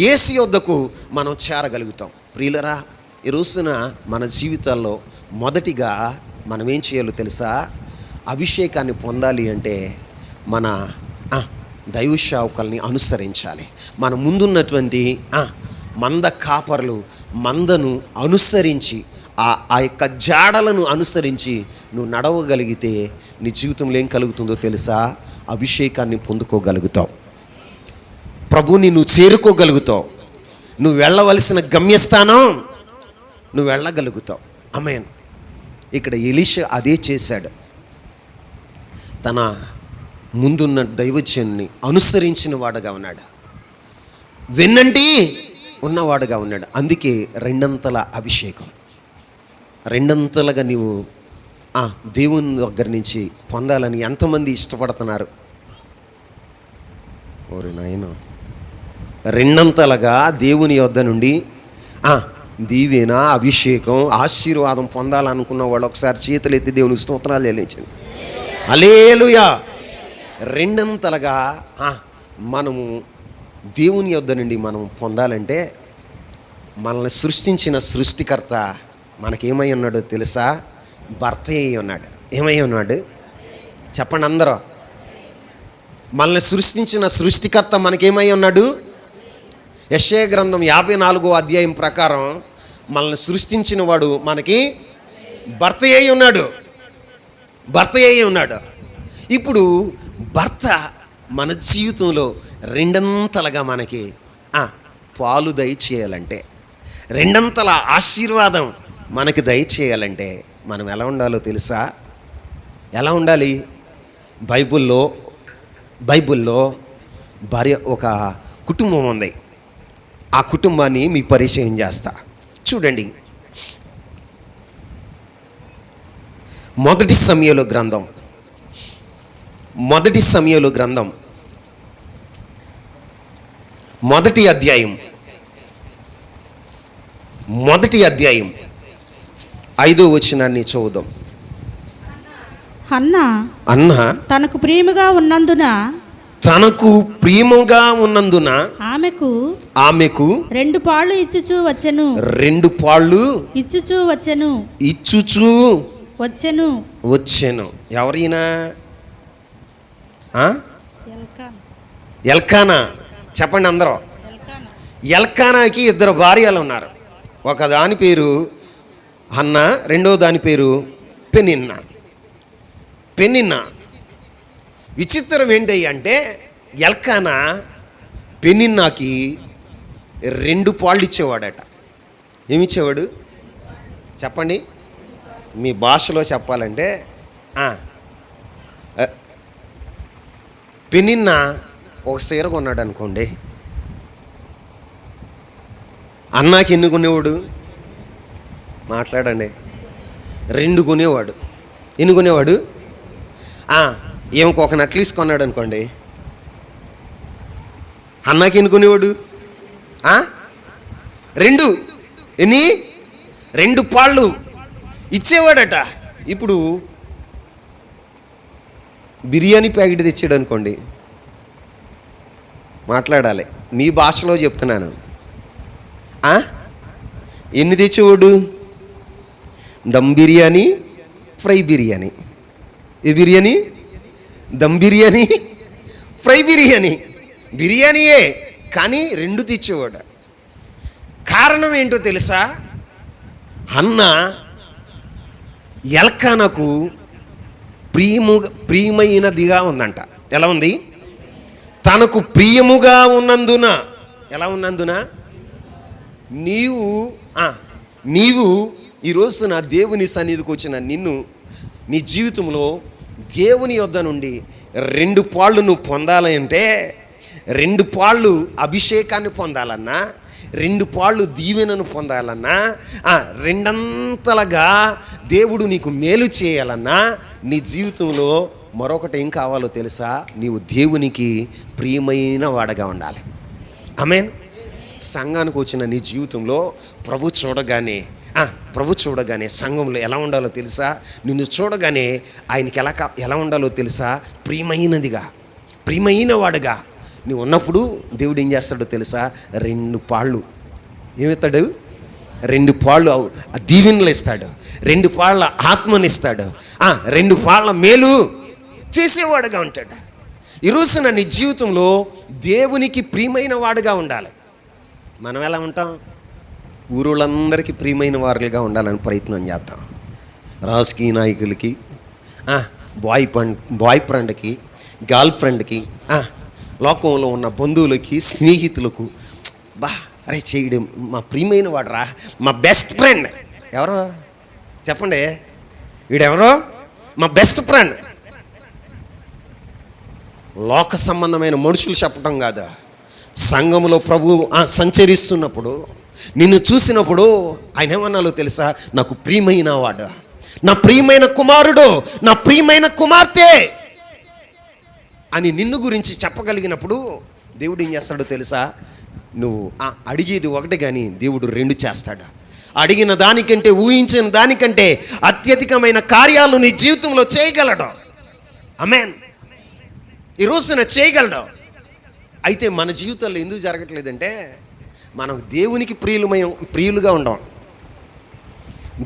యేసు యొద్దకు మనం చేరగలుగుతాం. ప్రియులరా, ఈ రోజున మన జీవితాల్లో మొదటిగా మనం ఏం చేయాలో తెలుసా? అభిషేకాన్ని పొందాలి అంటే మన దైవ సేవకుల్ని అనుసరించాలి. మన ముందున్నటువంటి మంద కాపరులు మందను అనుసరించి ఆ యొక్క జాడలను అనుసరించి నువ్వు నడవగలిగితే నీ జీవితంలో ఏం కలుగుతుందో తెలుసా? అభిషేకాన్ని పొందుకోగలుగుతావు, ప్రభువుని నువ్వు చేరుకోగలుగుతావు, నువ్వు వెళ్ళవలసిన గమ్యస్థానం నువ్వు వెళ్ళగలుగుతావు. ఆమేన్. ఇక్కడ ఎలీషా అదే చేశాడు. తన ముందున్న దైవజనుని అనుసరించిన వాడుగా ఉన్నాడు, వెన్నంటి ఉన్నవాడుగా ఉన్నాడు. అందుకే రెండంతల అభిషేకం, రెండంతలుగా నీవు దేవుని దగ్గర నుంచి పొందాలని ఎంతమంది ఇష్టపడుతున్నారు? ఓరి నాయన, రెండంతలుగా దేవుని యొద్ద నుండి దీవెన, అభిషేకం, ఆశీర్వాదం పొందాలనుకున్న వాళ్ళు ఒకసారి చేతులు ఎత్తి దేవునికి స్తోత్రాలు చెల్లించండి. హల్లెలూయా. రెండంతలుగా మనము దేవుని యొద్ద నుండి మనం పొందాలంటే మనల్ని సృష్టించిన సృష్టికర్త మనకేమై ఉన్నాడో తెలుసా? భర్త అయి ఉన్నాడు. ఏమై ఉన్నాడు చెప్పండి అందరూ. మనల్ని సృష్టించిన సృష్టికర్త మనకేమై ఉన్నాడు? యెషయా గ్రంథం 54వ అధ్యాయం ప్రకారం మనల్ని సృష్టించిన వాడు మనకి భర్త అయి ఉన్నాడు. భర్త అయి ఉన్నాడు. ఇప్పుడు భర్త మన జీవితంలో రెండంతలుగా మనకి పాలు దయచేయాలంటే, రెండంతల ఆశీర్వాదం మనకి దయచేయాలంటే మనం ఎలా ఉండాలో తెలుసా? ఎలా ఉండాలి? బైబిల్లో భార్య ఒక కుటుంబం ఉంది. ఆ కుటుంబాన్ని మీకు పరిచయం చేస్తా. చూడండి, మొదటి సమూయేలు గ్రంథం మొదటి అధ్యాయం 5వ వచనాన్ని చదువుదాం. హన్నా తనకు ప్రియముగా ఉన్నందున ఆమెకు 2 పాళ్ళు ఇచ్చుచూ వచ్చెను. ఎవరైనా ఎల్కానా చెప్పండి అందరూ. ఎల్కానాకి 2 భార్యలు ఉన్నారు. ఒక దాని పేరు హన్నా, రెండో దాని పేరు పెనిన్నా. విచిత్రం ఏంటి అంటే ఎల్కానా పెనిన్నాకి 2 పాళ్ళు ఇచ్చేవాడట. ఏమిచ్చేవాడు చెప్పండి? మీ భాషలో చెప్పాలంటే పెనిన్నా ఒక సీర కొన్నాడు అనుకోండి, అన్నాకి ఎన్ని కొనేవాడు? మాట్లాడండి. 2 కొనేవాడు. ఎన్ని కొనేవాడు? ఏమో ఒక నక్లీస్ కొన్నాడు అనుకోండి, అన్నాకి ఎన్ని కొనేవాడు? 2. ఎన్ని? 2 పాళ్ళు ఇచ్చేవాడట. ఇప్పుడు బిర్యానీ ప్యాకెట్ తెచ్చాడు అనుకోండి, మాట్లాడాలి, మీ భాషలో చెప్తున్నాను. ఎన్ని తెచ్చేవాడు? దమ్ బిర్యానీ, ఫ్రై బిర్యానీ. ఏ బిర్యానీ? దమ్ బిర్యానీ, ఫ్రై బిర్యానీయే, కానీ 2 తెచ్చేవాడు. కారణం ఏంటో తెలుసా? అన్న ఎల్కానాకు ప్రియమైనదిగా ఉందంట. ఎలా ఉంది? తనకు ప్రియముగా ఉన్నందున. ఎలా ఉన్నందున? నీవు ఈరోజు నా దేవుని సన్నిధికి వచ్చిన నిన్ను, నీ జీవితంలో దేవుని యొద్ద నుండి 2 పాళ్ళు నువ్వు పొందాలంటే, 2 పాళ్ళు అభిషేకాన్ని పొందాలన్నా, 2 పాళ్ళు దీవెనను పొందాలన్నా, 2 దేవుడు నీకు మేలు చేయాలన్నా, నీ జీవితంలో మరొకటి ఏం కావాలో తెలుసా? నీవు దేవునికి ప్రియమైన వాడగా ఉండాలి. ఆమేన్. సంఘానికి వచ్చిన నీ జీవితంలో ప్రభు చూడగానే సంఘంలో ఎలా ఉండాలో తెలుసా? నిన్ను చూడగానే ఆయనకి ఎలా ఉండాలో తెలుసా? ప్రియమైన వాడుగా నువ్వు ఉన్నప్పుడు దేవుడు ఏం చేస్తాడో తెలుసా? 2 పాళ్ళు ఏమిస్తాడు? 2 పాళ్ళు దీవెనలు ఇస్తాడు, 2 పాళ్ళ ఆత్మనిస్తాడు, 2 పాళ్ళ మేలు చేసేవాడుగా ఉంటాడు. ఈరోజున నీ జీవితంలో దేవునికి ప్రియమైన వాడుగా ఉండాలి. మనం ఎలా ఉంటాం? ఊరోళ్ళందరికీ ప్రియమైన వారులుగా ఉండాలని ప్రయత్నం చేద్దాం. రాజకీయ నాయకులకి, బాయ్ ఫ్రెండ్కి, గర్ల్ ఫ్రెండ్కి, లోకంలో ఉన్న బంధువులకి, స్నేహితులకు, అరే చేయడం మా ప్రియమైన వాడురా, మా బెస్ట్ ఫ్రెండ్. ఎవరో చెప్పండి, వీడెవరో మా బెస్ట్ ఫ్రెండ్. లోక సంబంధమైన మనుషులు చెప్పటం కాదా? సంఘములో ప్రభు సంచరిస్తున్నప్పుడు నిన్ను చూసినప్పుడు ఆయన ఏమన్నాలో తెలుసా? నాకు ప్రియమైన వాడు, నా ప్రియమైన కుమారుడు, నా ప్రియమైన కుమార్తె అని నిన్ను గురించి చెప్పగలిగినప్పుడు దేవుడు ఏం చేస్తాడో తెలుసా? నువ్వు అడిగేది ఒకటి కానీ దేవుడు 2 చేస్తాడు. అడిగిన దానికంటే, ఊహించిన దానికంటే అత్యధికమైన కార్యాలు నీ జీవితంలో చేయగలడు. ఆమేన్. ఈ రోజున చేయగలడు. అయితే మన జీవితాల్లో ఎందుకు జరగట్లేదంటే మనం దేవునికి ప్రియులుగా ఉండం.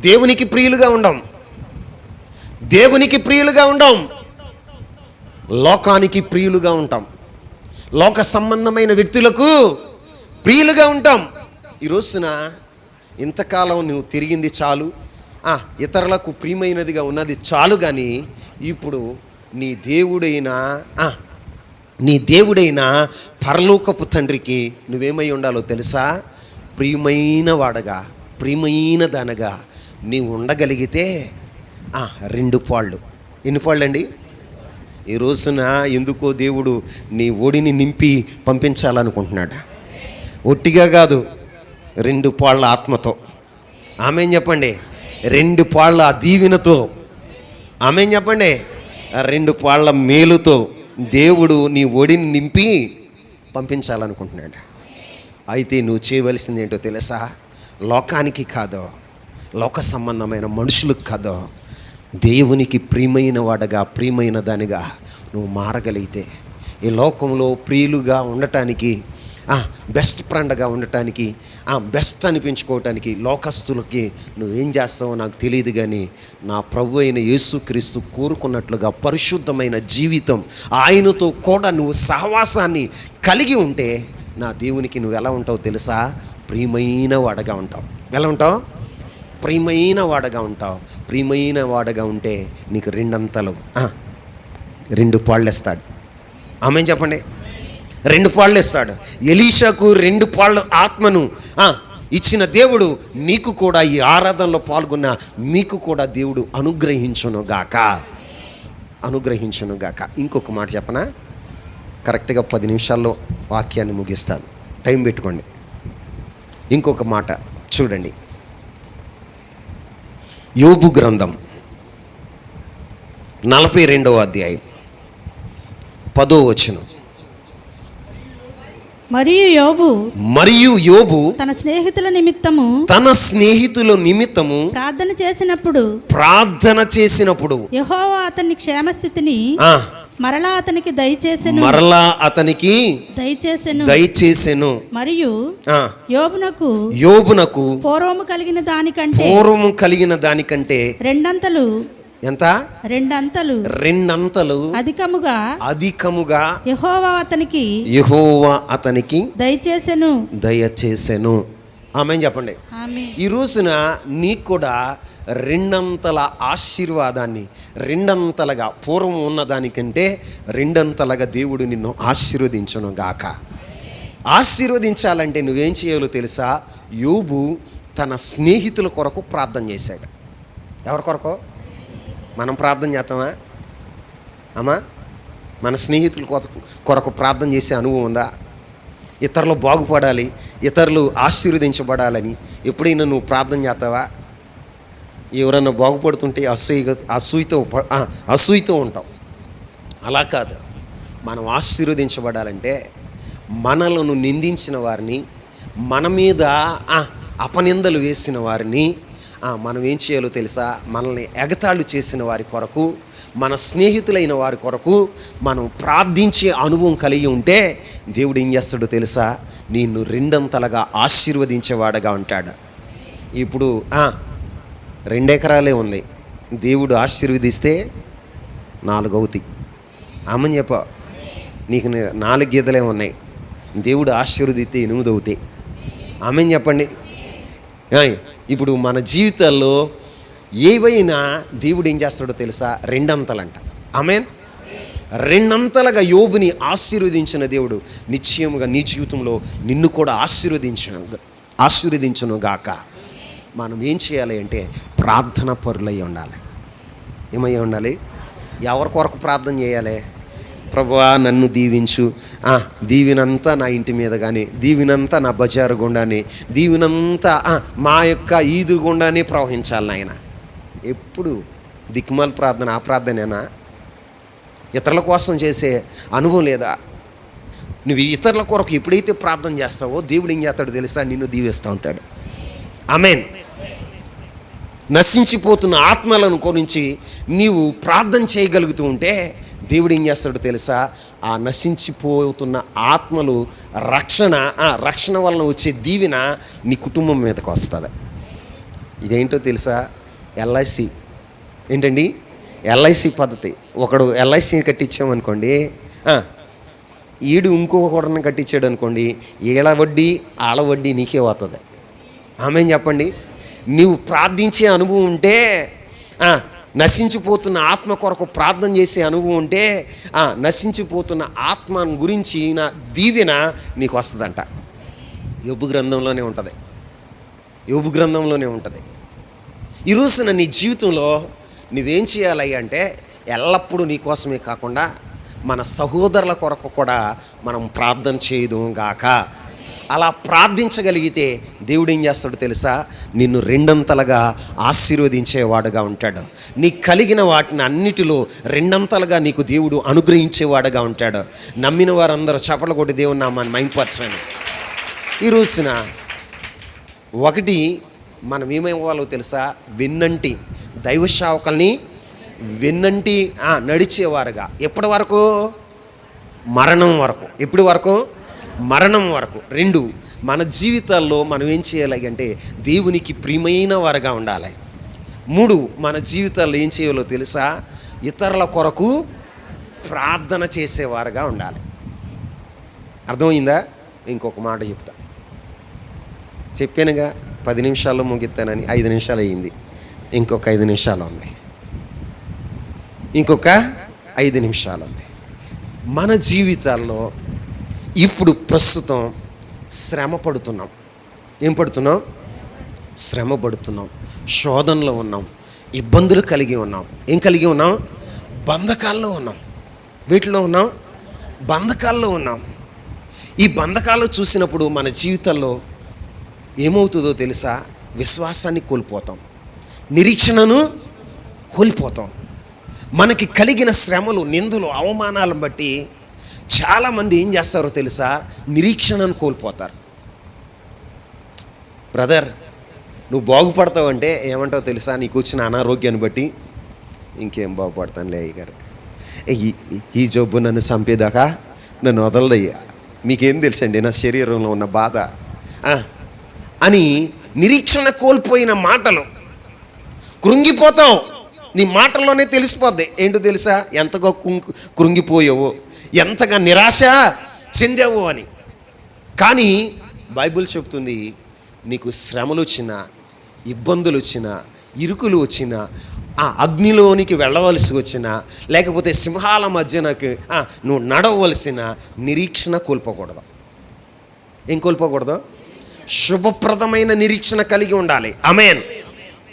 దేవునికి ప్రియులుగా ఉండం. దేవునికి ప్రియులుగా ఉండం. లోకానికి ప్రియులుగా ఉంటాం. లోక సంబంధమైన వ్యక్తులకు ప్రియులుగా ఉంటాం. ఈ రోజున ఇంతకాలం నువ్వు తిరిగింది చాలు, ఇతరులకు ప్రియమైనదిగా ఉన్నది చాలు. కానీ ఇప్పుడు నీ దేవుడైన పరలోకపు తండ్రికి నువ్వేమై ఉండాలో తెలుసా? ప్రియమైన వాడగా, ప్రియమైన దానగా నీవు ఉండగలిగితే 2 పాళ్ళు. ఎన్ని పాళ్ళు అండి? ఈ రోజున ఎందుకో దేవుడు నీ ఒడిని నింపి పంపించాలనుకుంటున్నాడు. ఒట్టిగా కాదు, 2 పాళ్ళ ఆత్మతో. ఆమేన్ చెప్పండి. 2 పాళ్ళ దీవెనతో. ఆమేన్ చెప్పండి. 2 పాళ్ళ మేలుతో దేవుడు నీ ఒడిని నింపి పంపించాలనుకుంటున్నాడు. అయితే నువ్వు చేయవలసింది ఏంటో తెలుసా? లోకానికి కాదో, లోక సంబంధమైన మనుషులకు కాదో, దేవునికి ప్రియమైన వాడగా, ప్రియమైన దానిగా నువ్వు మారగలిగితే ఈ లోకంలో ప్రియులుగా ఉండటానికి, బెస్ట్ ఫ్రెండ్గా ఉండటానికి, బెస్ట్ అనిపించుకోవటానికి లోకస్తులకి నువ్వేం చేస్తావో నాకు తెలియదు. కానీ నా ప్రభు అయిన యేసుక్రీస్తు కోరుకున్నట్లుగా పరిశుద్ధమైన జీవితం, ఆయనతో కూడా నువ్వు సహవాసాన్ని కలిగి ఉంటే నా దేవునికి నువ్వు ఎలా ఉంటావు తెలుసా? ప్రియమైన వాడగా ఉంటావు. ఎలా ఉంటావు? ప్రియమైన వాడగా ఉంటావు. ప్రియమైన వాడగా ఉంటే నీకు 2 అంతలు 2 పాళ్ళు ఇస్తాడు. ఆమేన్ చెప్పండి. 2 పాళ్ళు ఇస్తాడు. ఎలీషాకు 2 పాళ్ళు ఆత్మను ఇచ్చిన దేవుడు నీకు కూడా, ఈ ఆరాధనలో పాల్గొన్న మీకు కూడా దేవుడు అనుగ్రహించునుగాక. ఇంకొక మాట చెప్పనా? కరెక్ట్గా 10 నిమిషాల్లో వాక్యాన్ని ముగిస్తాను. టైం పెట్టుకోండి. ఇంకొక మాట చూడండి. యోబు గ్రంథం 42వ అధ్యాయం 10వ వచనం. మరియు యోబు తన స్నేహితుల నిమిత్తము ప్రార్థన చేసినప్పుడు యెహోవా అతని క్షేమస్థితిని మరలా అతనికి దయచేసెను. మరియు యోబునకు పూర్వము కలిగిన దానికంటే 2 అంతలు. ఎంత? 2 అంతలు అధికముగా యెహోవా అతనికి దయచేసెను. ఆమేన్ చెప్పండి. ఈ రోజున నీకు కూడా 2 అంతల ఆశీర్వాదాన్ని, 2 అంతలుగా పూర్వం ఉన్నదానికంటే 2 అంతలుగా దేవుడు నిన్ను ఆశీర్వదించును గాక. ఆశీర్వదించాలంటే నువ్వేం చేయాలో తెలుసా? యోబు తన స్నేహితుల కొరకు ప్రార్థన చేశాడు. ఎవరి కొరకు? మనం ప్రార్థన చేస్తామా అమ్మా? మన స్నేహితుల కొరకు ప్రార్థన చేసే అనుభవం ఉందా? ఇతరులు బాగుపడాలి, ఇతరులు ఆశీర్వదించబడాలని ఎప్పుడైనా నువ్వు ప్రార్థన చేస్తావా? ఎవరన్నా బాగుపడుతుంటే అసూయతో ఉంటావు. అలా కాదు. మనం ఆశీర్వదించబడాలంటే మనలను నిందించిన వారిని, మన మీద అపనిందలు వేసిన వారిని మనం ఏం చేయాలో తెలుసా? మనల్ని ఎగతాళి చేసిన వారి కొరకు, మన స్నేహితులైన వారి కొరకు మనం ప్రార్థించే అనుభవం కలిగి ఉంటే దేవుడు ఏం చేస్తాడో తెలుసా? నిన్ను 2 అంతలుగా ఆశీర్వదించేవాడుగా ఉంటాడు. ఇప్పుడు 2 ఎకరాలే ఉంది, దేవుడు ఆశీర్వదిస్తే 4 అవుతాయి. ఆమని చెప్ప. నీకు 4 గీతలే ఉన్నాయి, దేవుడు ఆశీర్వదిస్తే 8 అవుతాయి. ఆమని చెప్పండి. ఇప్పుడు మన జీవితాల్లో ఏవైనా దేవుడు ఏం చేస్తాడో తెలుసా? 2 అంతలంట. ఆమేన్. 2 అంతలుగా యోబుని ఆశీర్వదించిన దేవుడు నిశ్చయముగా నీ జీవితంలో నిన్ను కూడా ఆశీర్వదించును గాక. మనం ఏం చేయాలి అంటే ప్రార్థన పరులై ఉండాలి. ఏమై ఉండాలి? ఎవరి కొరకు ప్రార్థన చేయాలి? ప్రభువా నన్ను దీవించు, దీవినంతా నా ఇంటి మీద కానీ, దీవినంతా నా బజారు గుండానే, దీవినంతా మా యొక్క ఈదు గుండానే ప్రవహించాలి నాయన. ఎప్పుడు దిక్మాల ప్రార్థన ఆ ప్రార్థనేనా? ఇతరుల కోసం చేసే అనుభవం లేదా? నువ్వు ఇతరుల కొరకు ఎప్పుడైతే ప్రార్థన చేస్తావో దేవుడు ఏం చేస్తాడో తెలుసా? నిన్ను దీవిస్తూ ఉంటాడు. ఆమేన్. నశించిపోతున్న ఆత్మలను గురించి నీవు ప్రార్థన చేయగలుగుతూ ఉంటే దేవుడు ఏం చేస్తాడో తెలుసా? ఆ నశించిపోతున్న ఆత్మలు రక్షణ వలన వచ్చే దీవెన నీ కుటుంబం మీదకి వస్తుంది. ఇదేంటో తెలుసా? ఎల్ఐసి. ఏంటండి? ఎల్ఐసి పద్ధతి. ఒకడు ఎల్ఐసి కట్టించామనుకోండి, ఈడు ఇంకొకరిని కట్టించాడు అనుకోండి, ఈళ్ళ వడ్డీ ఆళ్ళ వడ్డీ నీకే పోతుంది. ఆమెన్ చెప్పండి. నీవు ప్రార్థించే అనుభవం ఉంటే, నశించిపోతున్న ఆత్మ కొరకు ప్రార్థన చేసే అనుభవం ఉంటే, నశించిపోతున్న ఆత్మ గురించి నా దీవెన నీకు వస్తుందంట. యోబు గ్రంథంలోనే ఉంటుంది. యోబు గ్రంథంలోనే ఉంటుంది. ఈ రోజున నీ జీవితంలో నువ్వేం చేయాలి అంటే, ఎల్లప్పుడూ నీ కోసమే కాకుండా మన సహోదరుల కొరకు కూడా మనం ప్రార్థన చేయదు గాక. అలా ప్రార్థించగలిగితే దేవుడు ఏం చేస్తాడో తెలుసా? నిన్ను రెండంతలుగా ఆశీర్వదించేవాడుగా ఉంటాడు. నీకు కలిగిన వాటిని అన్నిటిలో రెండంతలుగా నీకు దేవుడు అనుగ్రహించేవాడుగా ఉంటాడు. నమ్మిన వారందరూ చప్పట్లు కొట్టి దేవుని నామాన్ని మహిమపరచండి. ఈ రోజున ఒకటి మనం ఏమైవ్వాలో తెలుసా? వెన్నంటి దైవ సేవకుల్ని వెన్నంటి నడిచేవారుగా. ఎప్పటి వరకు? మరణం వరకు. ఎప్పటి వరకు? మరణం వరకు. 2, మన జీవితాల్లో మనం ఏం చేయాలి అంటే దేవునికి ప్రియమైన వారుగా ఉండాలి. 3, మన జీవితాల్లో ఏం చేయాలో తెలుసా? ఇతరుల కొరకు ప్రార్థన చేసేవారుగా ఉండాలి. అర్థమైందా? ఇంకొక మాట చెప్తా. చెప్పానుగా 10 నిమిషాల్లో ముగిస్తానని. 5 నిమిషాలు అయ్యింది. ఇంకొక 5 నిమిషాలు ఉంది. ఇంకొక 5 నిమిషాలు ఉంది. మన జీవితాల్లో ఇప్పుడు ప్రస్తుతం శ్రమ పడుతున్నాం. ఏం పడుతున్నాం? శ్రమ పడుతున్నాం. శోధనలో ఉన్నాం. ఇబ్బందులు కలిగి ఉన్నాం. ఏం కలిగి ఉన్నాం? బంధకాల్లో ఉన్నాం. వీటిలో ఉన్నాం, బంధకాల్లో ఉన్నాం. ఈ బంధకాలు చూసినప్పుడు మన జీవితంలో ఏమవుతుందో తెలుసా? విశ్వాసాన్ని కోల్పోతాం, నిరీక్షణను కోల్పోతాం. మనకి కలిగిన శ్రమలు, నిందలు, అవమానాలను బట్టి చాలామంది ఏం చేస్తారో తెలుసా? నిరీక్షణను కోల్పోతారు. బ్రదర్, నువ్వు బాగుపడతావంటే ఏమంటావు తెలుసా? నీకు వచ్చిన అనారోగ్యాన్ని బట్టి, ఇంకేం బాగుపడతానులే అయ్యగారు, ఈ జబ్బు నన్ను చంపేదాకా నన్ను వదలదయ్యా, మీకేం తెలుసండి నా శరీరంలో ఉన్న బాధ అని నిరీక్షణ కోల్పోయిన మాటలు. కృంగిపోతావు. నీ మాటల్లోనే తెలిసిపోద్ది. ఏంటో తెలుసా? ఎంతగా కృంగిపోయావో, ఎంతగా నిరాశ చెందావో అని. కానీ బైబిల్ చెప్తుంది, నీకు శ్రమలు వచ్చినా, ఇబ్బందులు వచ్చినా, ఇరుకులు వచ్చినా, అగ్నిలోనికి వెళ్ళవలసి వచ్చినా, లేకపోతే సింహాల మధ్యనకు నువ్వు నడవలసిన నిరీక్షణ కోల్పోకూడదు. ఏం కోల్పోకూడదు? శుభప్రదమైన నిరీక్షణ కలిగి ఉండాలి. ఆమేన్.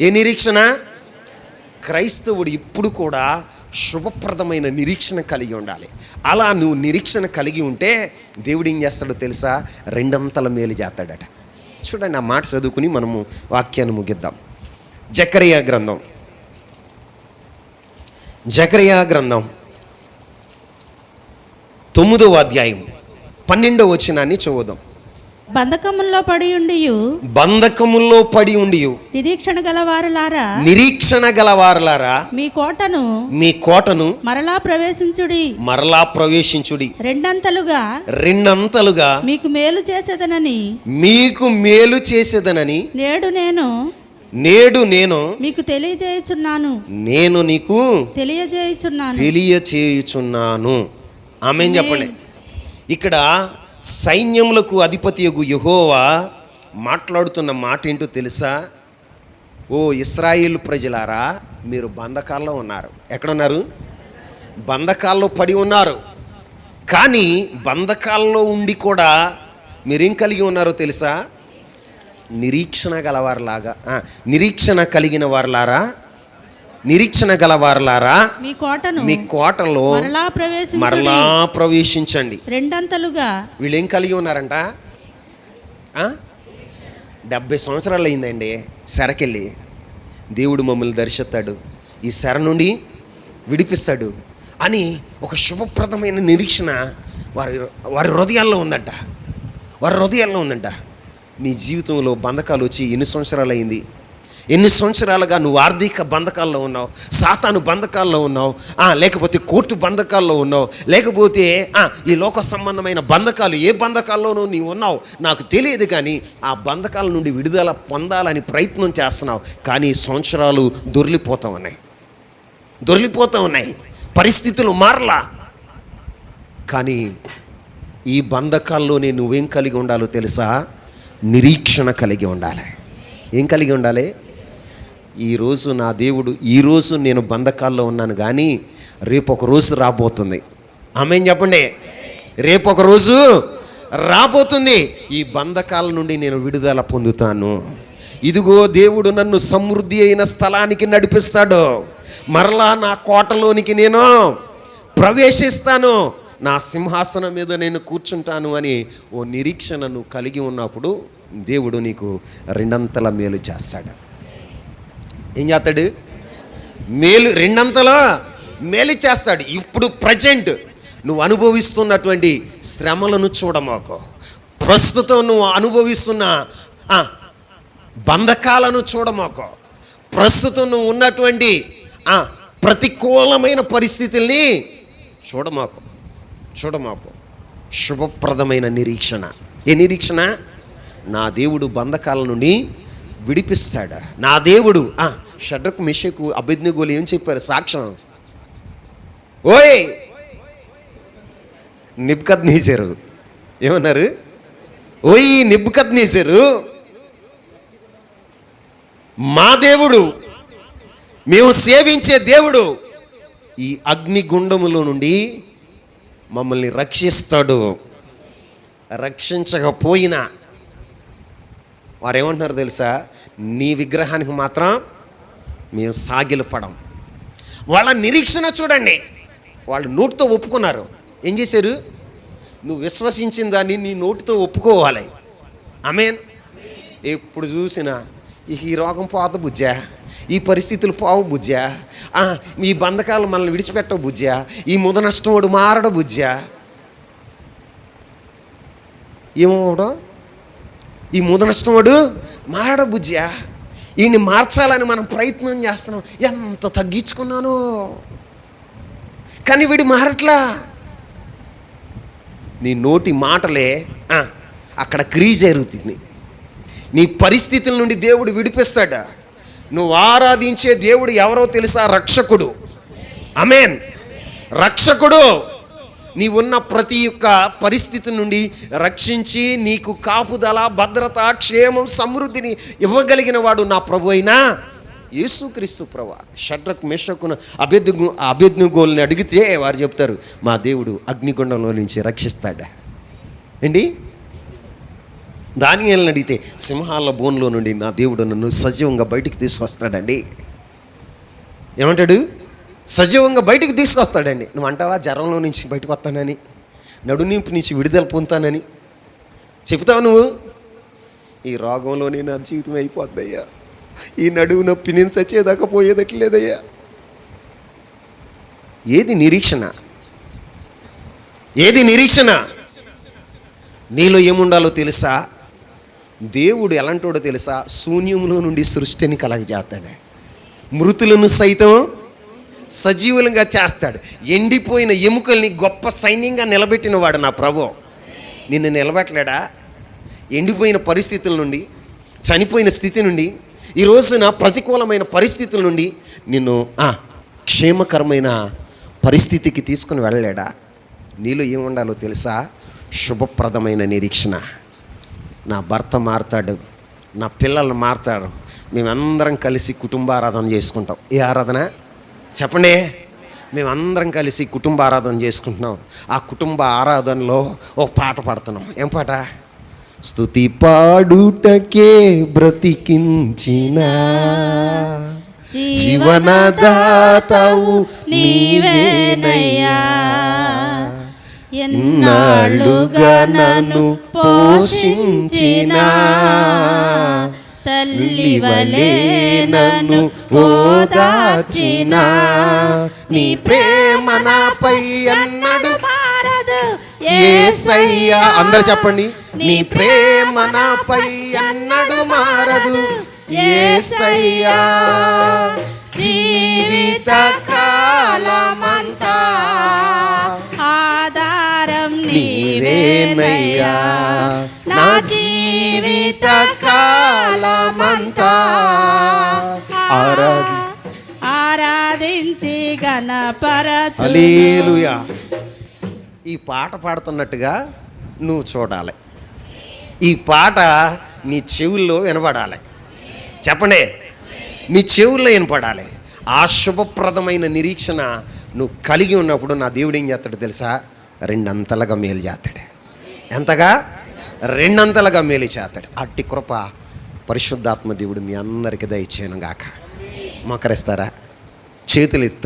ఏ నిరీక్షణ? క్రైస్తవుడు ఇప్పుడు కూడా శుభప్రదమైన నిరీక్షణ కలిగి ఉండాలి. అలా నువ్వు నిరీక్షణ కలిగి ఉంటే దేవుడు ఏం చేస్తాడో తెలుసా? 2 అంతల మేలు చేస్తాడట. చూడండి, ఆ మాట చదువుకుని మనము వాక్యాన్ని ముగిద్దాం. జకరియా గ్రంథం 9వ అధ్యాయం 12వ వచనాన్ని చదువుదాం. బంధకముల్లో పడి ఉండి నిరీక్షణ గలవారులారా మీ కోటను మరలా ప్రవేశించుడి. రెండంతలుగా మీకు మేలు చేసేదనని నేడు నేను మీకు తెలియజేయుచున్నాను. ఆమేన్ చెప్పండి. ఇక్కడ సైన్యములకు అధిపతియగు యెహోవా మాట్లాడుతున్న మాట ఏంటో తెలుసా? ఓ ఇశ్రాయేలు ప్రజలారా, మీరు బంధకాల్లో ఉన్నారు. ఎక్కడున్నారు? బంధకాల్లో పడి ఉన్నారు. కానీ బంధకాల్లో ఉండి కూడా మీరేం కలిగి ఉన్నారో తెలుసా? నిరీక్షణ గలవారులారా మీ కోటలో మరలా ప్రవేశించండి. రెండంతలుగా. వీళ్ళు ఏం కలిగి ఉన్నారంట? 70 సంవత్సరాలు అయిందండి సెరకెళ్ళి. దేవుడు మమ్మల్ని దర్శిస్తాడు, ఈ సెర నుండి విడిపిస్తాడు అని ఒక శుభప్రదమైన నిరీక్షణ వారి హృదయాల్లో ఉందంట. నీ జీవితంలో బంధకాలు వచ్చి ఎన్ని సంవత్సరాలు అయింది? ఎన్ని సంవత్సరాలుగా నువ్వు ఆర్థిక బంధకాల్లో ఉన్నావు, సాతాను బంధకాల్లో ఉన్నావు, లేకపోతే కోర్టు బంధకాల్లో ఉన్నావు, లేకపోతే ఈ లోక సంబంధమైన బంధకాలు, ఏ బంధకాల్లోనూ నీవు ఉన్నావు నాకు తెలియదు. కానీ ఆ బంధకాల నుండి విడుదల పొందాలని ప్రయత్నం చేస్తున్నావు. కానీ సంవత్సరాలు దొర్లిపోతూ ఉన్నాయి, పరిస్థితులు మారలా. కానీ ఈ బంధకాల్లోనే నువ్వేం కలిగి ఉండాలో తెలుసా? నిరీక్షణ కలిగి ఉండాలి. ఏం కలిగి ఉండాలి? ఈరోజు నా దేవుడు, ఈరోజు నేను బంధకాల్లో ఉన్నాను, కానీ రేపు ఒక రోజు రాబోతుంది. ఆమేన్ చెప్పండి. రేపు ఒక రోజు రాబోతుంది, ఈ బంధకాల నుండి నేను విడుదల పొందుతాను. ఇదిగో దేవుడు నన్ను సమృద్ధి అయిన స్థలానికి నడిపిస్తాడు, మరలా నా కోటలోనికి నేను ప్రవేశిస్తాను, నా సింహాసనం మీద నేను కూర్చుంటాను అని ఓ నిరీక్షణను కలిగి ఉన్నప్పుడు దేవుడు నీకు రెండంతల మేలు చేస్తాడు. ఏం చేస్తాడు? మేలు, రెండంతలా మేలు చేస్తాడు. ఇప్పుడు ప్రజెంట్ నువ్వు అనుభవిస్తున్నటువంటి శ్రమలను చూడమాకు, ప్రస్తుతం నువ్వు అనుభవిస్తున్న బంధకాలను చూడమాకు, ప్రస్తుతం నువ్వు ఉన్నటువంటి ప్రతికూలమైన పరిస్థితుల్ని చూడమాకు. శుభప్రదమైన నిరీక్షణ. ఏ నిరీక్షణ? నా దేవుడు బంధకాల నుండి విడిపిస్తాడు. నా దేవుడు షడ్రకు, మెషకు, అబేద్నెగోలు ఏం చెప్పారు సాక్ష్యం? ఓయ్ నెబుకద్నెజరు ఏమన్నారు? ఓయ్ నెబుకద్నెజరు, మా దేవుడు, మేము సేవించే దేవుడు ఈ అగ్నిగుండములో నుండి మమ్మల్ని రక్షిస్తాడు. రక్షించకపోయినా వారు ఏమంటున్నారు తెలుసా? నీ విగ్రహానికి మాత్రం మేము సాగిలపడం. వాళ్ళ నిరీక్షణ చూడండి. వాళ్ళు నోటితో ఒప్పుకున్నారు. ఏం చేశారు? నువ్వు విశ్వసించిన దాన్ని నీ నోటితో ఒప్పుకోవాలి. ఆమేన్. ఎప్పుడు చూసినా ఈ రోగం పోత బుజ్జా, ఈ పరిస్థితులు పోవు బుజ్జా, ఈ బంధకాలు మనల్ని విడిచిపెట్టవు బుజ్జా, ఈ ముద నష్టం వాడు మారడు బుజ్జా. ఏమవడం? ఈ ముద నష్టం వాడు మారడ బుజ్జా. ఈయన్ని మార్చాలని మనం ప్రయత్నం చేస్తున్నాం. ఎంత తగ్గించుకున్నాను, కానీ వీడు మారట్లా. నీ నోటి మాటలే అక్కడ క్రియ జరుగుతుంది. నీ పరిస్థితుల నుండి దేవుడు విడిపిస్తాడా? నువ్వు ఆరాధించే దేవుడు ఎవరో తెలుసా? రక్షకుడు. ఆమేన్. రక్షకుడు నీవున్న ప్రతి ఒక్క పరిస్థితి నుండి రక్షించి నీకు కాపుదల, భద్రత, క్షేమం, సమృద్ధిని ఇవ్వగలిగిన వాడు నా ప్రభు అయినా యేసుక్రీస్తు ప్రభువు. షడ్రకు, మెషకును, అబేద్నెగోల్ని అడిగితే వారు చెప్తారు, మా దేవుడు అగ్నిగుండంలో నుంచి రక్షిస్తాడా అండి. దానియేలుని అడిగితే సింహాల బోన్లో నుండి నా దేవుడు నన్ను సజీవంగా బయటికి తీసుకొస్తాడండి. ఏమంటాడు? సజీవంగా బయటికి తీసుకొస్తాడండి. నువ్వు అంటావా జ్వరంలో నుంచి బయటకు వస్తానని, నడునింపు నుంచి విడుదల పొందుతానని చెప్తావు నువ్వు? ఈ రోగంలోనే నా జీవితం అయిపోద్దయ్యా, ఈ నడువు నొప్పి నేను చచ్చేదాకా పోయేదట్లేదయ్యా. ఏది నిరీక్షణ? నీలో ఏముండాలో తెలుసా? దేవుడు ఎలాంటోడో తెలుసా? శూన్యంలో నుండి సృష్టిని కలగజేస్తాడు, మృతులను సైతం సజీవులంగా చేస్తాడు, ఎండిపోయిన ఎముకల్ని గొప్ప సైన్యంగా నిలబెట్టిన వాడు నా ప్రభు. నిన్ను నిలబెట్టలేడా? ఎండిపోయిన పరిస్థితుల నుండి, చనిపోయిన స్థితి నుండి, ఈ రోజున ప్రతికూలమైన పరిస్థితుల నుండి నిన్ను క్షేమకరమైన పరిస్థితికి తీసుకుని వెళ్ళలేడా? నీలో ఏముండాలో తెలుసా? శుభప్రదమైన నిరీక్షణ. నా భర్త మారుతాడు, నా పిల్లలు మారుతారు, మేమందరం కలిసి కుటుంబారాధన చేసుకుంటాం. ఏ ఆరాధన చెప్పండి? మేమందరం కలిసి కుటుంబ ఆరాధన చేసుకుంటున్నాం. ఆ కుటుంబ ఆరాధనలో ఒక పాట పాడుతున్నాం. ఏం పాట? స్తుతి పాడుటకే బ్రతికించిన జీవనదాతవు నీవేనయ్యా, ఎన్నాళ్ళుగా నన్ను పోషించిన తల్లివలే నన్ను ఓదార్చిన నీ ప్రేమ నాపై అన్నడు మారదు యేసయ్యా. అందరూ చెప్పండి, నీ ప్రేమ నాపై అన్నడు మారదు యేసయ్యా జీవిత కాలమంతా ఆధారం నీవేనయ్యా నా జీవిత కాలమంతా ఆరాధించి గణపరచు. హల్లెలూయా. ఈ పాట పాడుతున్నట్టుగా నువ్వు చూడాలి. ఈ పాట నీ చెవుల్లో వినపడాలి. చెప్పండి, నీ చెవుల్లో వినపడాలి. ఆ శుభప్రదమైన నిరీక్షణ నువ్వు కలిగి ఉన్నప్పుడు నా దేవుడు ఏం చేస్తాడు తెలుసా? రెండంతలుగా మేలు చేస్తాడు. ఎంతగా? రెండంతలుగా మేలు చేస్తాడు. అట్టి కృప పరిశుద్ధాత్మ దేవుడు మీ అందరికీ దయచేయను గాక. మోకరిస్తారా? చేతులు ఎత్తారా?